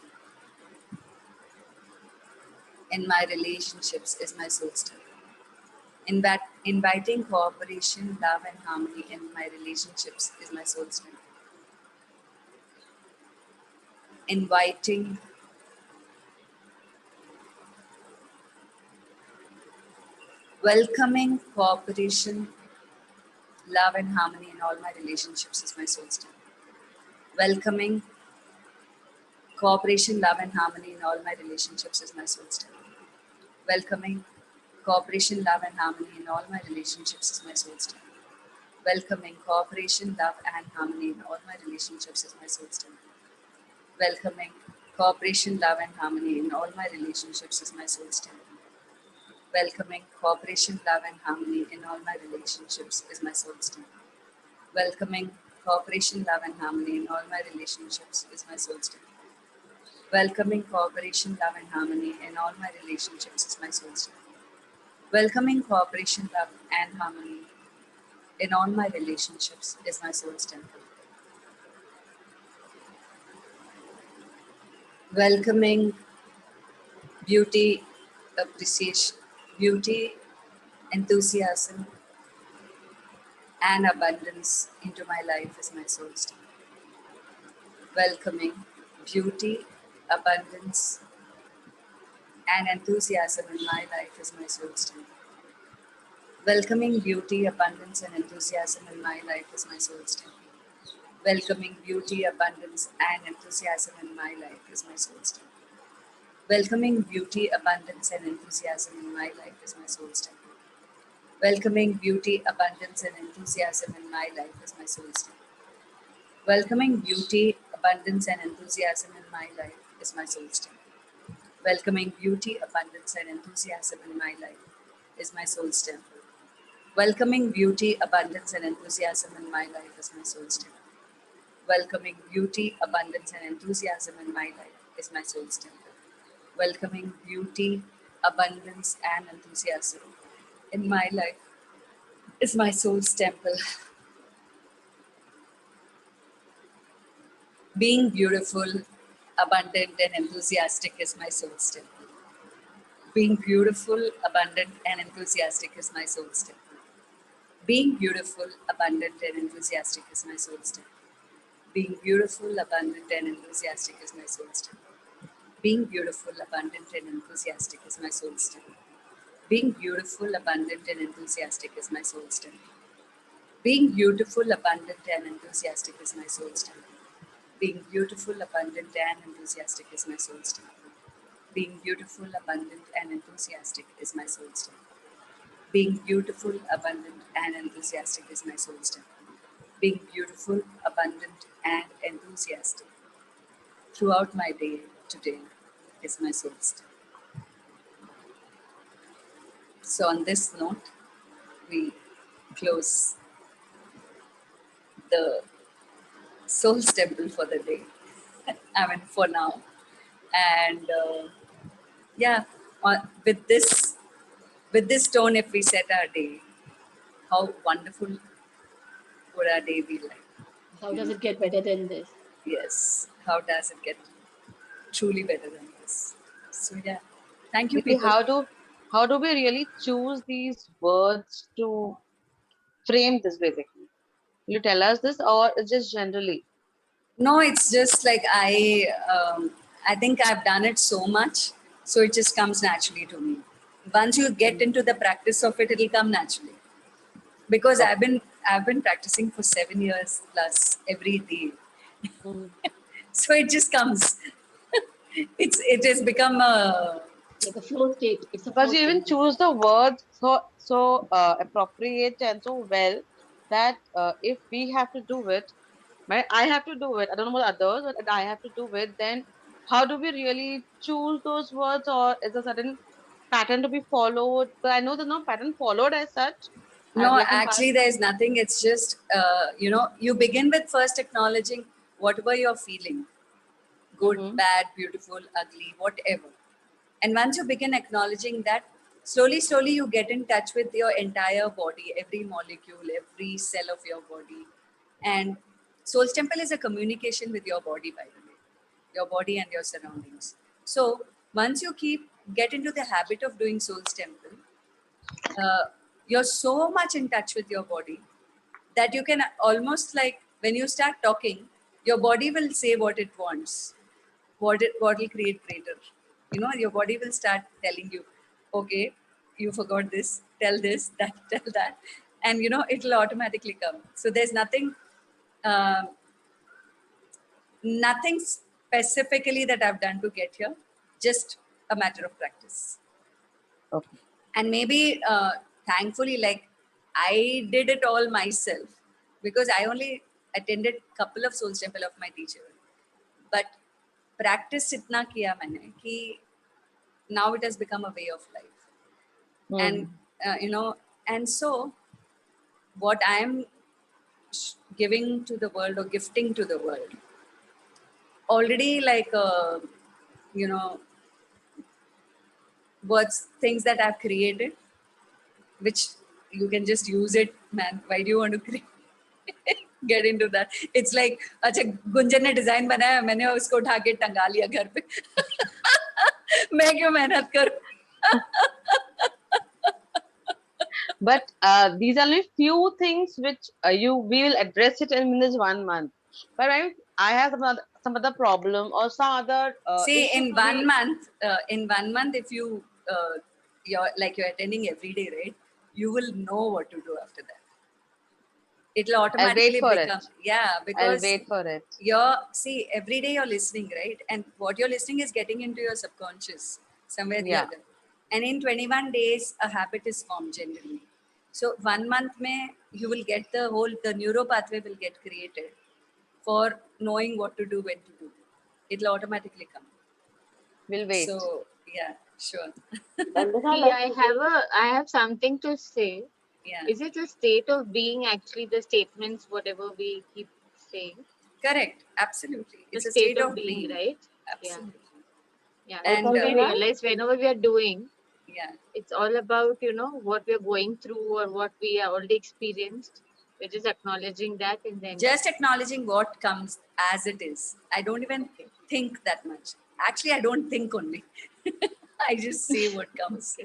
in my relationships is my soul's temple. Inviting cooperation, love, and harmony in my relationships is my soul's temple. Welcoming cooperation, love, and harmony in all my relationships is my soul's temple. Welcoming cooperation, love, and harmony in all my relationships is my soul's temple. Welcoming cooperation, love, and harmony in all my relationships is my soul's temple. Welcoming cooperation, love, and harmony in all my relationships is my soul's temple. Welcoming cooperation, love, and harmony in all my relationships is my soul's temple. Welcoming cooperation, love, and harmony in all my relationships is my soul's temple. Welcoming cooperation, love, and harmony in all my relationships is my soul's temple. Welcoming cooperation, love, and harmony in all my relationships is my soul's temple. Welcoming cooperation, love, and harmony in all my relationships is my soul's temple. Welcoming beauty, appreciation, beauty, enthusiasm, and abundance into my life is my soul's temple. Welcoming beauty, abundance, and enthusiasm in my life is my soul's temple. Welcoming beauty, abundance, and enthusiasm in my life is my soul's temple. Welcoming beauty, abundance, and enthusiasm in my life is my soul's temple. Welcoming beauty, abundance, and enthusiasm in my life is my soul's temple. Welcoming beauty, abundance, and enthusiasm in my life is my soul's temple. Welcoming beauty, abundance, and enthusiasm in my life is my soul's temple. Welcoming beauty, abundance, and enthusiasm in my life is my soul's temple. Welcoming beauty, abundance, and enthusiasm in my life is my soul's temple. Welcoming beauty, abundance, and enthusiasm in my life is my soul's temple. Welcoming beauty, abundance, and enthusiasm in my life is my soul's temple. Being beautiful, abundant, and enthusiastic is my soul's temple. Being beautiful, abundant, and enthusiastic is my soul's temple. Being beautiful, abundant, and enthusiastic is my soul's temple. Being beautiful, abundant, and enthusiastic is my soul's temple. Being beautiful, abundant, and enthusiastic is my soul's temple. Being beautiful, abundant, and enthusiastic is my soul's temple. Being beautiful, abundant, and enthusiastic is my soul's temple. Being beautiful, abundant, and enthusiastic is my soul's temple. Being beautiful, abundant, and enthusiastic is my soul's temple. Being beautiful, abundant, and enthusiastic is my soul's temple. Being beautiful, abundant, and enthusiastic throughout my day today is my soul's temple. So on this note, we close the soul's temple for the day. I mean, for now. And yeah, with this tone, if we set our day, how wonderful would our day be like? How does it get better than this? Yes. How does it get truly better than this? So yeah, thank you, Maybe people. how do we really choose these words to frame this basically? Will you tell us this or it's just generally? No, it's just like I think I've done it so much, so it just comes naturally to me. Once you get into the practice of it, it'll come naturally. Because Okay. I've been practicing for 7 years plus every day, Mhm. so it just comes. It has become a Like a flow state. It's a Because flow you even state. choose the words so appropriate and so well that if we have to do it, right? I have to do it. I don't know about others, but I have to do it. Then how do we really choose those words, or is a certain pattern to be followed? But I know there's no pattern followed as such. I've no. like in past. Actually, there is nothing. It's just you begin with first acknowledging whatever you're feeling, good, Mm-hmm. bad, beautiful, ugly, whatever. And once you begin acknowledging that, slowly you get in touch with your entire body, every molecule, every cell of your body. And Soul's Temple is a communication with your body, by the way, your body and your surroundings. So once you get into the habit of doing Soul's Temple, you're so much in touch with your body that you can almost, like, when you start talking, your body will say what it wants, what will create greater. Your body will start telling you, okay, you forgot this, tell this, that, tell that, and it'll automatically come. So there's uh, nothing specifically that I've done to get here, just a matter of practice. Okay. And maybe thankfully, like, I did it all myself, because I only attended couple of Soul's Temple of my teacher, but practice itna kiya maine ki now it has become a way of life. And Hmm. and so what I am giving to the world, or gifting to the world, already, like, you know words, things that I've created, which you can just use it, man. Why do you want to get into that? It's like, अच्छा गुंजन ने design बनाया, मैंने उसको उठा के टंगा लिया घर पे. मैं क्यों मेहनत करूं? But these are only few things which we will address it in this 1 month. But I have some other problem or some other See, issue in to be. 1 month, if you you're attending every day, right? You will know what to do after that. It'll I'll wait automatically for it. become, yeah, I'll because wait for it. every day you're listening, right? And what you're listening is getting into your subconscious somewhere or the Yeah. other. And in 21 days, a habit is formed generally. So 1 month you will get the neuro pathway will get created for knowing what to do, when to do. It'll automatically come. We'll wait. So yeah, sure. Vandana, See, like I have something to say. Yeah, Is it a state of being actually the statements, whatever we keep saying? correct. Absolutely. The It's a state state of of being, being. right? Yeah. Absolutely. Yeah. like And And we Vandana, realize whenever we are doing, yeah, it's all about, what we're going through or what we have already experienced. We're just acknowledging that and then, just acknowledging what comes as it is. I don't even okay. think that much. Actually, I don't think only. I just say what comes.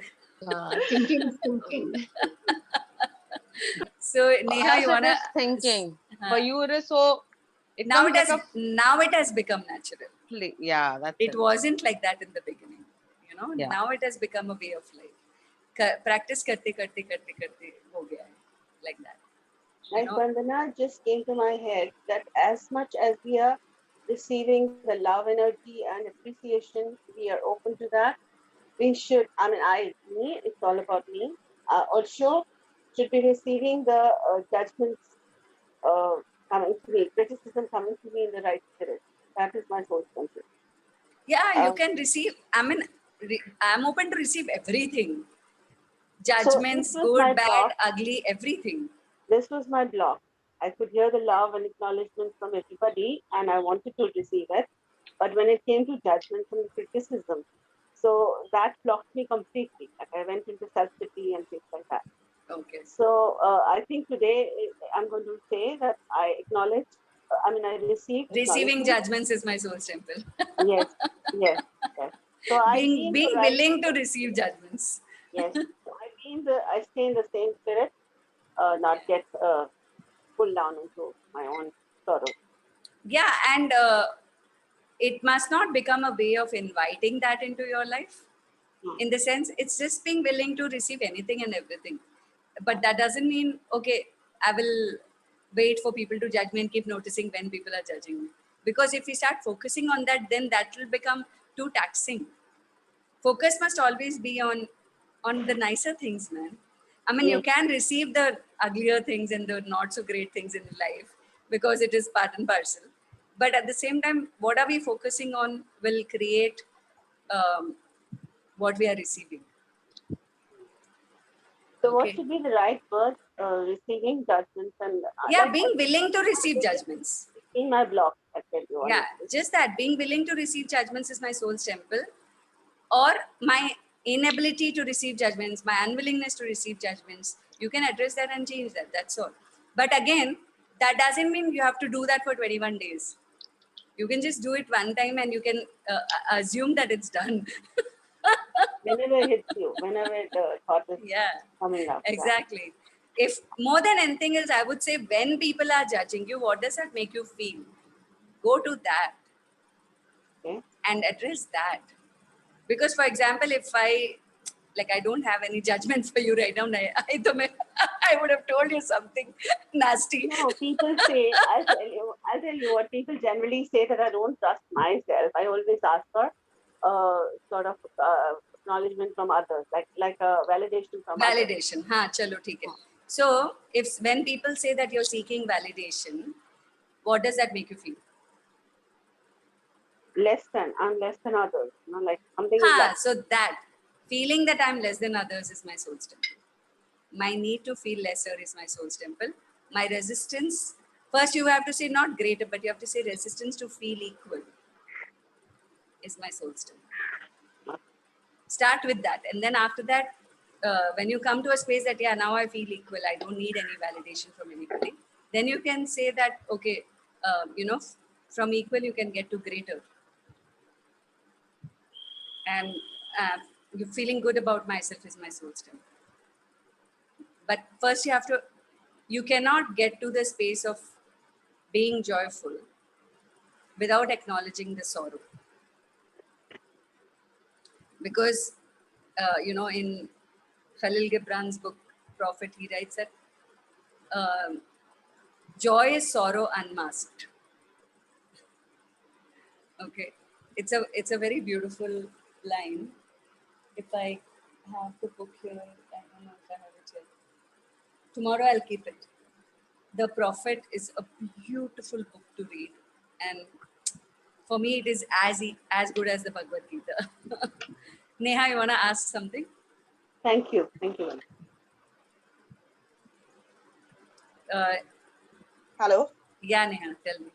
Okay. Thinking is thinking. So For Neha, us, you it wanna? is thinking. For Uh, you, it is so. It comes like a. now it has become natural. Yeah, that's It it. wasn't like that in the beginning. Yeah. Now it has become a way of life. Practice karte karte karte karte ho gaya hai, like that. You like know, Vandana just came to my head that as much as we are receiving the love energy and appreciation, we are open to that. We should, I mean, it's all about me. Also, should be receiving the judgments uh, coming to me, criticism coming to me in the right spirit. That is my soul concept. yeah, you Uh, can receive. I mean, I'm open to receive everything. so this Judgments, was my good, bad, block. ugly, everything. This was my block. I could hear the love and acknowledgement from everybody, and I wanted to receive it. But when it came to judgments and criticism, so that blocked me completely. Like I went into self pity and things like that. Okay. So I think today I'm going to say that I acknowledge. I mean, I received Receiving acknowledgement. judgments is my soul's temple. Yes, yes, yes. So I be being in the being right. willing to receive judgments. Yes. So I stay in the same spirit, not get pulled down into my own sorrow. Yeah, and it must not become a way of inviting that into your life. In the sense, it's just being willing to receive anything and everything. But that doesn't mean, okay, I will wait for people to judge me and keep noticing when people are judging me. Because if we start focusing on that, then that will become too taxing. Focus must always be on the nicer things, man. I mean, you Yes. can receive the uglier things and the not so great things in life because it is part and parcel. But at the same time, what are we focusing on will create um, what we are receiving. So what Okay. should be the right word? Receiving judgments and Yeah, like being willing to receive judgments. in my block. I tell you Yeah, honestly. just that being willing to receive judgments is my soul's temple, or my inability to receive judgments, my unwillingness to receive judgments. You can address that and change that. That's all. But again, that doesn't mean you have to do that for 21 days. You can just do it one time and you can assume that it's done. Whenever it hits you, whenever the thought is Yeah, coming up. Yeah. exactly. If more than anything else, I would say when people are judging you, what does that make you feel? Go to that Okay. and address that. Because, for example, if I don't have any judgment for you right now, I would have told you something nasty. No, people say, I'll tell you what people generally say that I don't trust myself. I always ask for sort of acknowledgement from others, like validation from others. Validation. Chalo, theek hai. So, when people say that you're seeking validation, what does that make you feel? I'm less than others. Like something is like So that feeling that I'm less than others is my soul's temple. My need to feel lesser is my soul's temple. My resistance, first you have to say not greater, but you have to say resistance to feel equal is my soul's temple. Start with that. And then after that, when you come to a space that, yeah, now I feel equal, I don't need any validation from anybody, then you can say that, okay, from equal you can get to greater. And feeling good about myself is my soul's temple. But first you cannot get to the space of being joyful without acknowledging the sorrow. Because, in Khalil Gibran's book, Prophet, he writes that joy is sorrow unmasked. Okay. It's a very beautiful line. If I have the book here, I don't know if I have it here. Tomorrow I'll keep it. The Prophet is a beautiful book to read. And for me, it is as good as the Bhagavad Gita. Neha, you want to ask something? Thank you. Thank you. Hello. Yeah, Neha, tell me.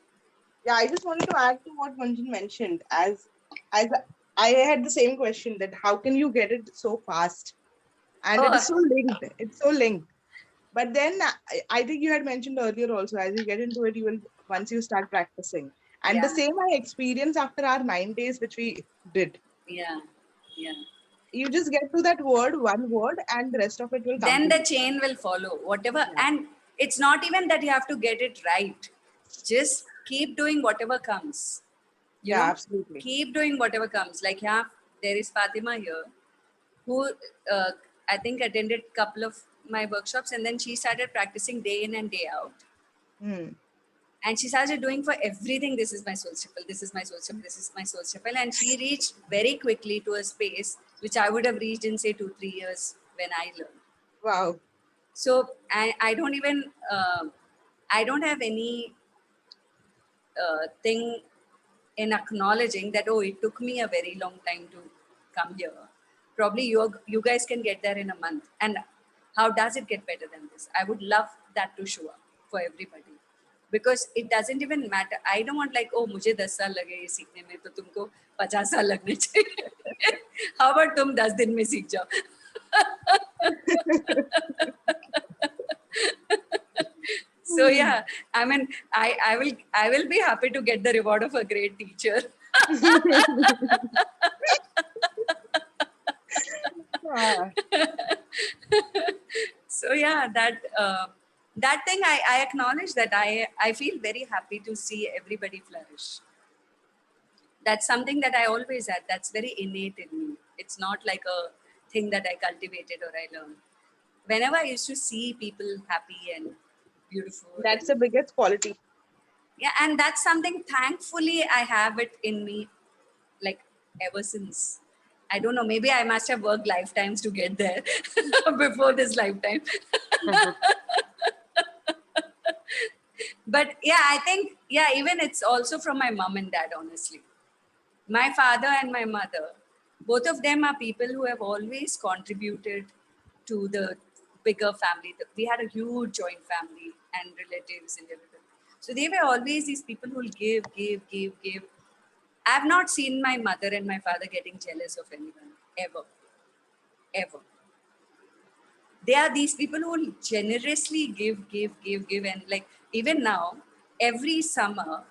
Yeah, I just wanted to add to what Manjan mentioned. As I had the same question, that how can you get it so fast? And it is so linked. It's so linked. But then I think you had mentioned earlier also, as you get into it, you will, once you start practicing. And the same I experienced after our 9 days, which we did. Yeah. You just get to that word, one word, and the rest of it will come. Then the chain will follow, whatever. Yeah. And it's not even that you have to get it right. Just keep doing whatever comes. You know? Absolutely. Keep doing whatever comes. Like, yeah, there is Fatima here, who I think attended a couple of my workshops, and then she started practicing day in and day out. And she started doing for everything, this is my soul stipple, this is my soul stipple, this is my soul stipple. And she reached very quickly to a space which I would have reached in, say, 2-3 years when I learned. Wow. So I don't even, I don't have any thing in acknowledging that, oh, it took me a very long time to come here. Probably you guys can get there in a month. And how does it get better than this? I would love that to show up for everybody. Because it doesn't even matter. I don't want like, oh, मुझे 10 साल लगे ये सीखने में, तो तुमको 50 साल लगने चाहिए. How about तुम 10 दिन में सीख जाओ? So yeah, I mean, I will be happy to get the reward of a great teacher. So yeah, that thing I acknowledge that I feel very happy to see everybody flourish. That's something that I always had. That's very innate in me. It's not like a thing that I cultivated or I learned. Whenever I used to see people happy and beautiful. That's the biggest quality. Yeah, and that's something, thankfully, I have it in me, like, ever since. I don't know, maybe I must have worked lifetimes to get there before this lifetime. But yeah, I think, yeah, even it's also from my mom and dad, honestly. My father and my mother, both of them are people who have always contributed to the bigger family. We had a huge joint family and relatives and everything. So they were always these people who will give. I have not seen my mother and my father getting jealous of anyone, ever. They are these people who will generously give. And like, even now, every summer,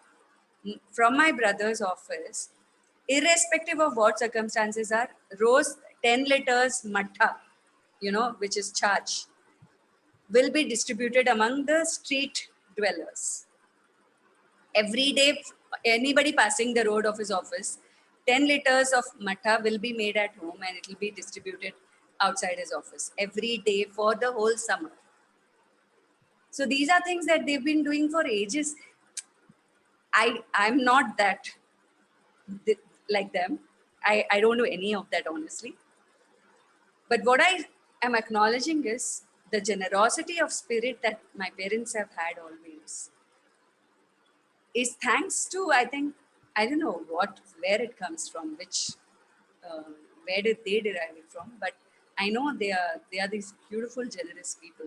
from my brother's office, irrespective of what circumstances are, rose 10 liters mattha, which is charge, will be distributed among the street dwellers. Every day, anybody passing the road of his office, 10 liters of mattha will be made at home and it will be distributed outside his office every day for the whole summer. So these are things that they've been doing for ages. I'm not that like them. I don't know any of that, honestly. But what I am acknowledging is the generosity of spirit that my parents have had always is thanks to, I think, I don't know where it comes from, where did they derive it from, but I know they are these beautiful, generous people,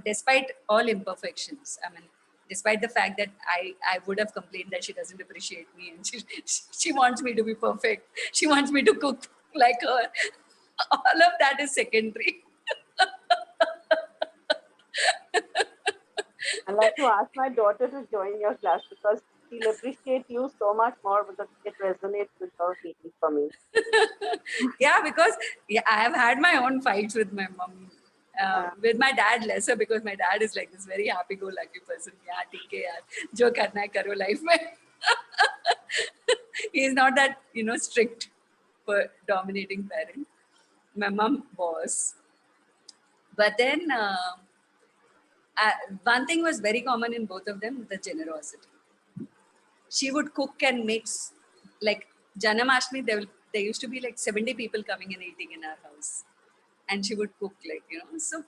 despite all imperfections. I mean, despite the fact that I would have complained that she doesn't appreciate me and she wants me to be perfect. She wants me to cook like her. All of that is secondary. I'd like to ask my daughter to join your class because she'll appreciate you so much more because it resonates with her feelings for me. Yeah, because I have had my own fights with my mom. With my dad lesser, because my dad is like this very happy-go-lucky person. Yeah, ठीक है यार, जो करना है करो life में. He's not that, strict, dominating parent. My mom was. But then one thing was very common in both of them, the generosity. She would cook and make, like Janamashmi, there used to be like 70 people coming and eating in our house. And she would cook, like, so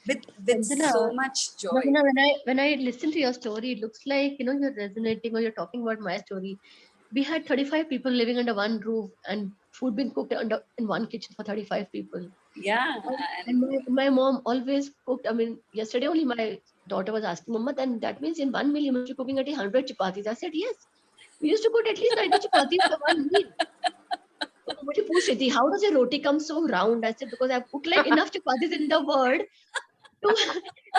with Sanjana, so much joy. Sanjana, when I listen to your story, it looks like you're resonating or you're talking about my story. We had 35 people living under one roof and food being cooked in one kitchen for 35 people. Yeah. And my mom always cooked. I mean, yesterday only my daughter was asking, Mama, then that means in one meal you must be cooking at least 100 chapatis. I said, yes. We used to cook at least 90 chapatis for one meal. तो मुझे पूछ रही थी, how does your roti come so round? I said, because I've cooked like enough chapatis in the world to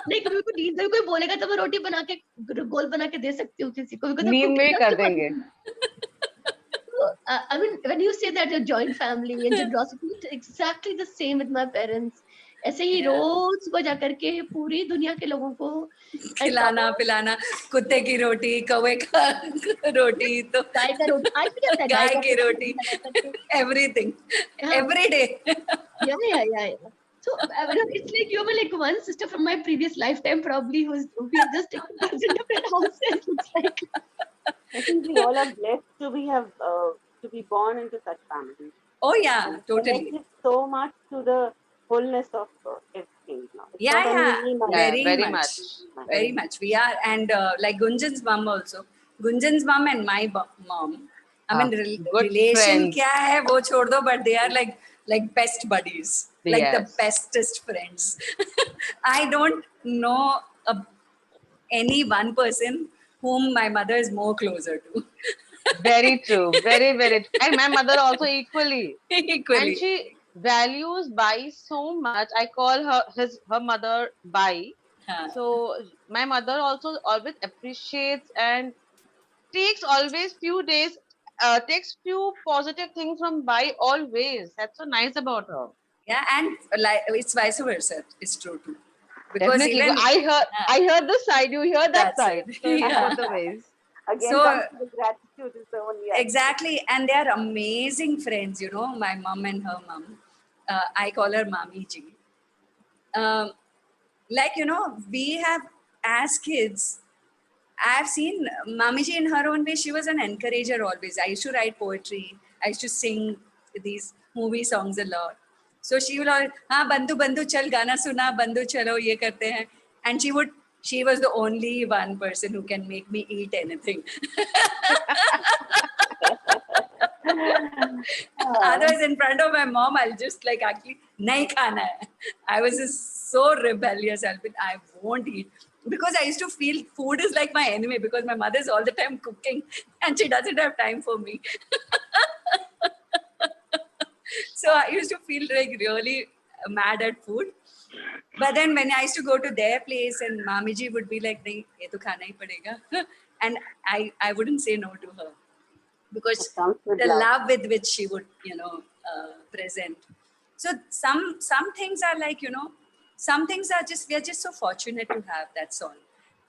like मेरे को नींद में कोई बोलेगा तो मैं रोटी बना के गोल बना के दे सकती हूँ किसी को, because I've नींद cooked में enough कर chapatis. देंगे. So, I mean, when you say that your joint family and generosity, it's exactly the same with my parents. ऐसे ही रोज सुबह जा करके पूरी दुनिया के लोगों को खिलाना पिलाना, कुत्ते की रोटी, कौवे का रोटी, तो गाय का रोटी, आज भी करता है गाय की रोटी, everything, every day. Yeah. So it's like you were like one sister from my previous lifetime, probably, we have just taken birth in different houses. It's like I think we all are blessed to be born into such families. Oh yeah, totally. Connected so much to the wholeness of everything. Yeah, very very much. We are, and like Gunjan's mom also. Gunjan's mom and my mom. I mean, relation kya hai wo chhod do, but they are like best buddies, like the bestest friends. I don't know any one person whom my mother is more closer to. Very true. Very true. And my mother also equally. Equally. And she values Bai so much. I call her mother Bai. So my mother also always appreciates and takes always few days, takes few positive things from Bai always. That's so nice about her. Yeah, and like it's vice versa. It's true too. Because definitely, even I heard this side. You hear that side. So yeah. both the ways. Again, so the gratitude is the only exactly, and they are amazing friends. My mom and her mom. I call her Mami Ji. We have as kids. I've seen Mami Ji in her own way. She was an encourager always. I used to write poetry. I used to sing these movie songs a lot. So she will always, Bandhu chal gana suna, Bandhu chalo ye karte hain. And she was the only one person who can make me eat anything. Otherwise, in front of my mom, I'll just actually, nahi khana hai. I was just so rebellious. I won't eat. Because I used to feel food is like my enemy, because my mother is all the time cooking and she doesn't have time for me. So I used to feel really mad at food. But then when I used to go to their place and Mami Ji would be like, nahi, ye to khana hi padega. And I wouldn't say no to her. Because the love with which she would, present. So some things are like, some things are just, we are just so fortunate to have, that's all.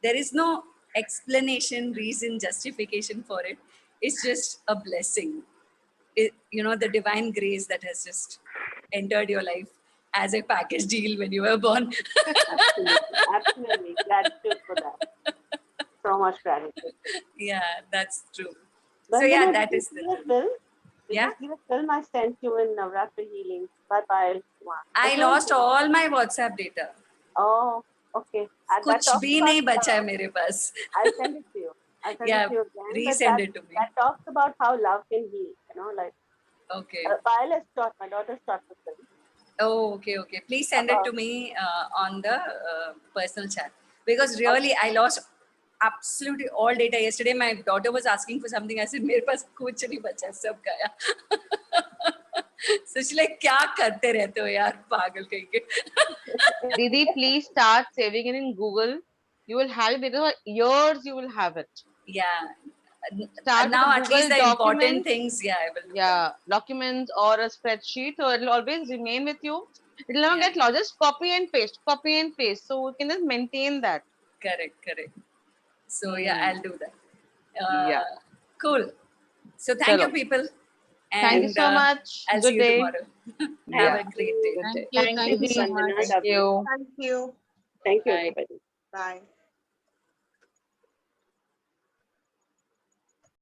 There is no explanation, reason, justification for it. It's just a blessing. The divine grace that has just entered your life as a package deal when you were born. Absolutely. Gratitude for that. So much gratitude. Yeah, that's true. But so yeah, that is the film. Yeah. The film I sent you in Navratri Healing. Bye. I lost all my WhatsApp data. Oh, okay. कुछ भी नहीं बचा है मेरे पास. I'll send it to you. I'll send it to you again. Resend it to me. That talks about how love can heal. Okay. My daughter's taught the film. Oh, okay. Please send it to me on the personal chat. Because really, I lost absolutely all data. Yesterday, my daughter was asking for something. I said, मेरे पास कुछ नहीं बचा, सब गया. So she's like, क्या करते रहते हो यार, पागल कहीं के. Didi, please start saving it in Google. You will have it because years you will have it. Yeah. Start now at least the important things, I will. Yeah, documents or a spreadsheet, so it will always remain with you. It will not get lost. Just copy and paste. So you can just maintain that. Correct. So I'll do that. Cool. So thank you, Chalo. people. Thank you And, so much. I'll Good see you day. tomorrow. Have Yeah. a great day. Good day. Thank you so much. Vandana. Thank you. Thank you. Thank you, Bye. everybody. Bye.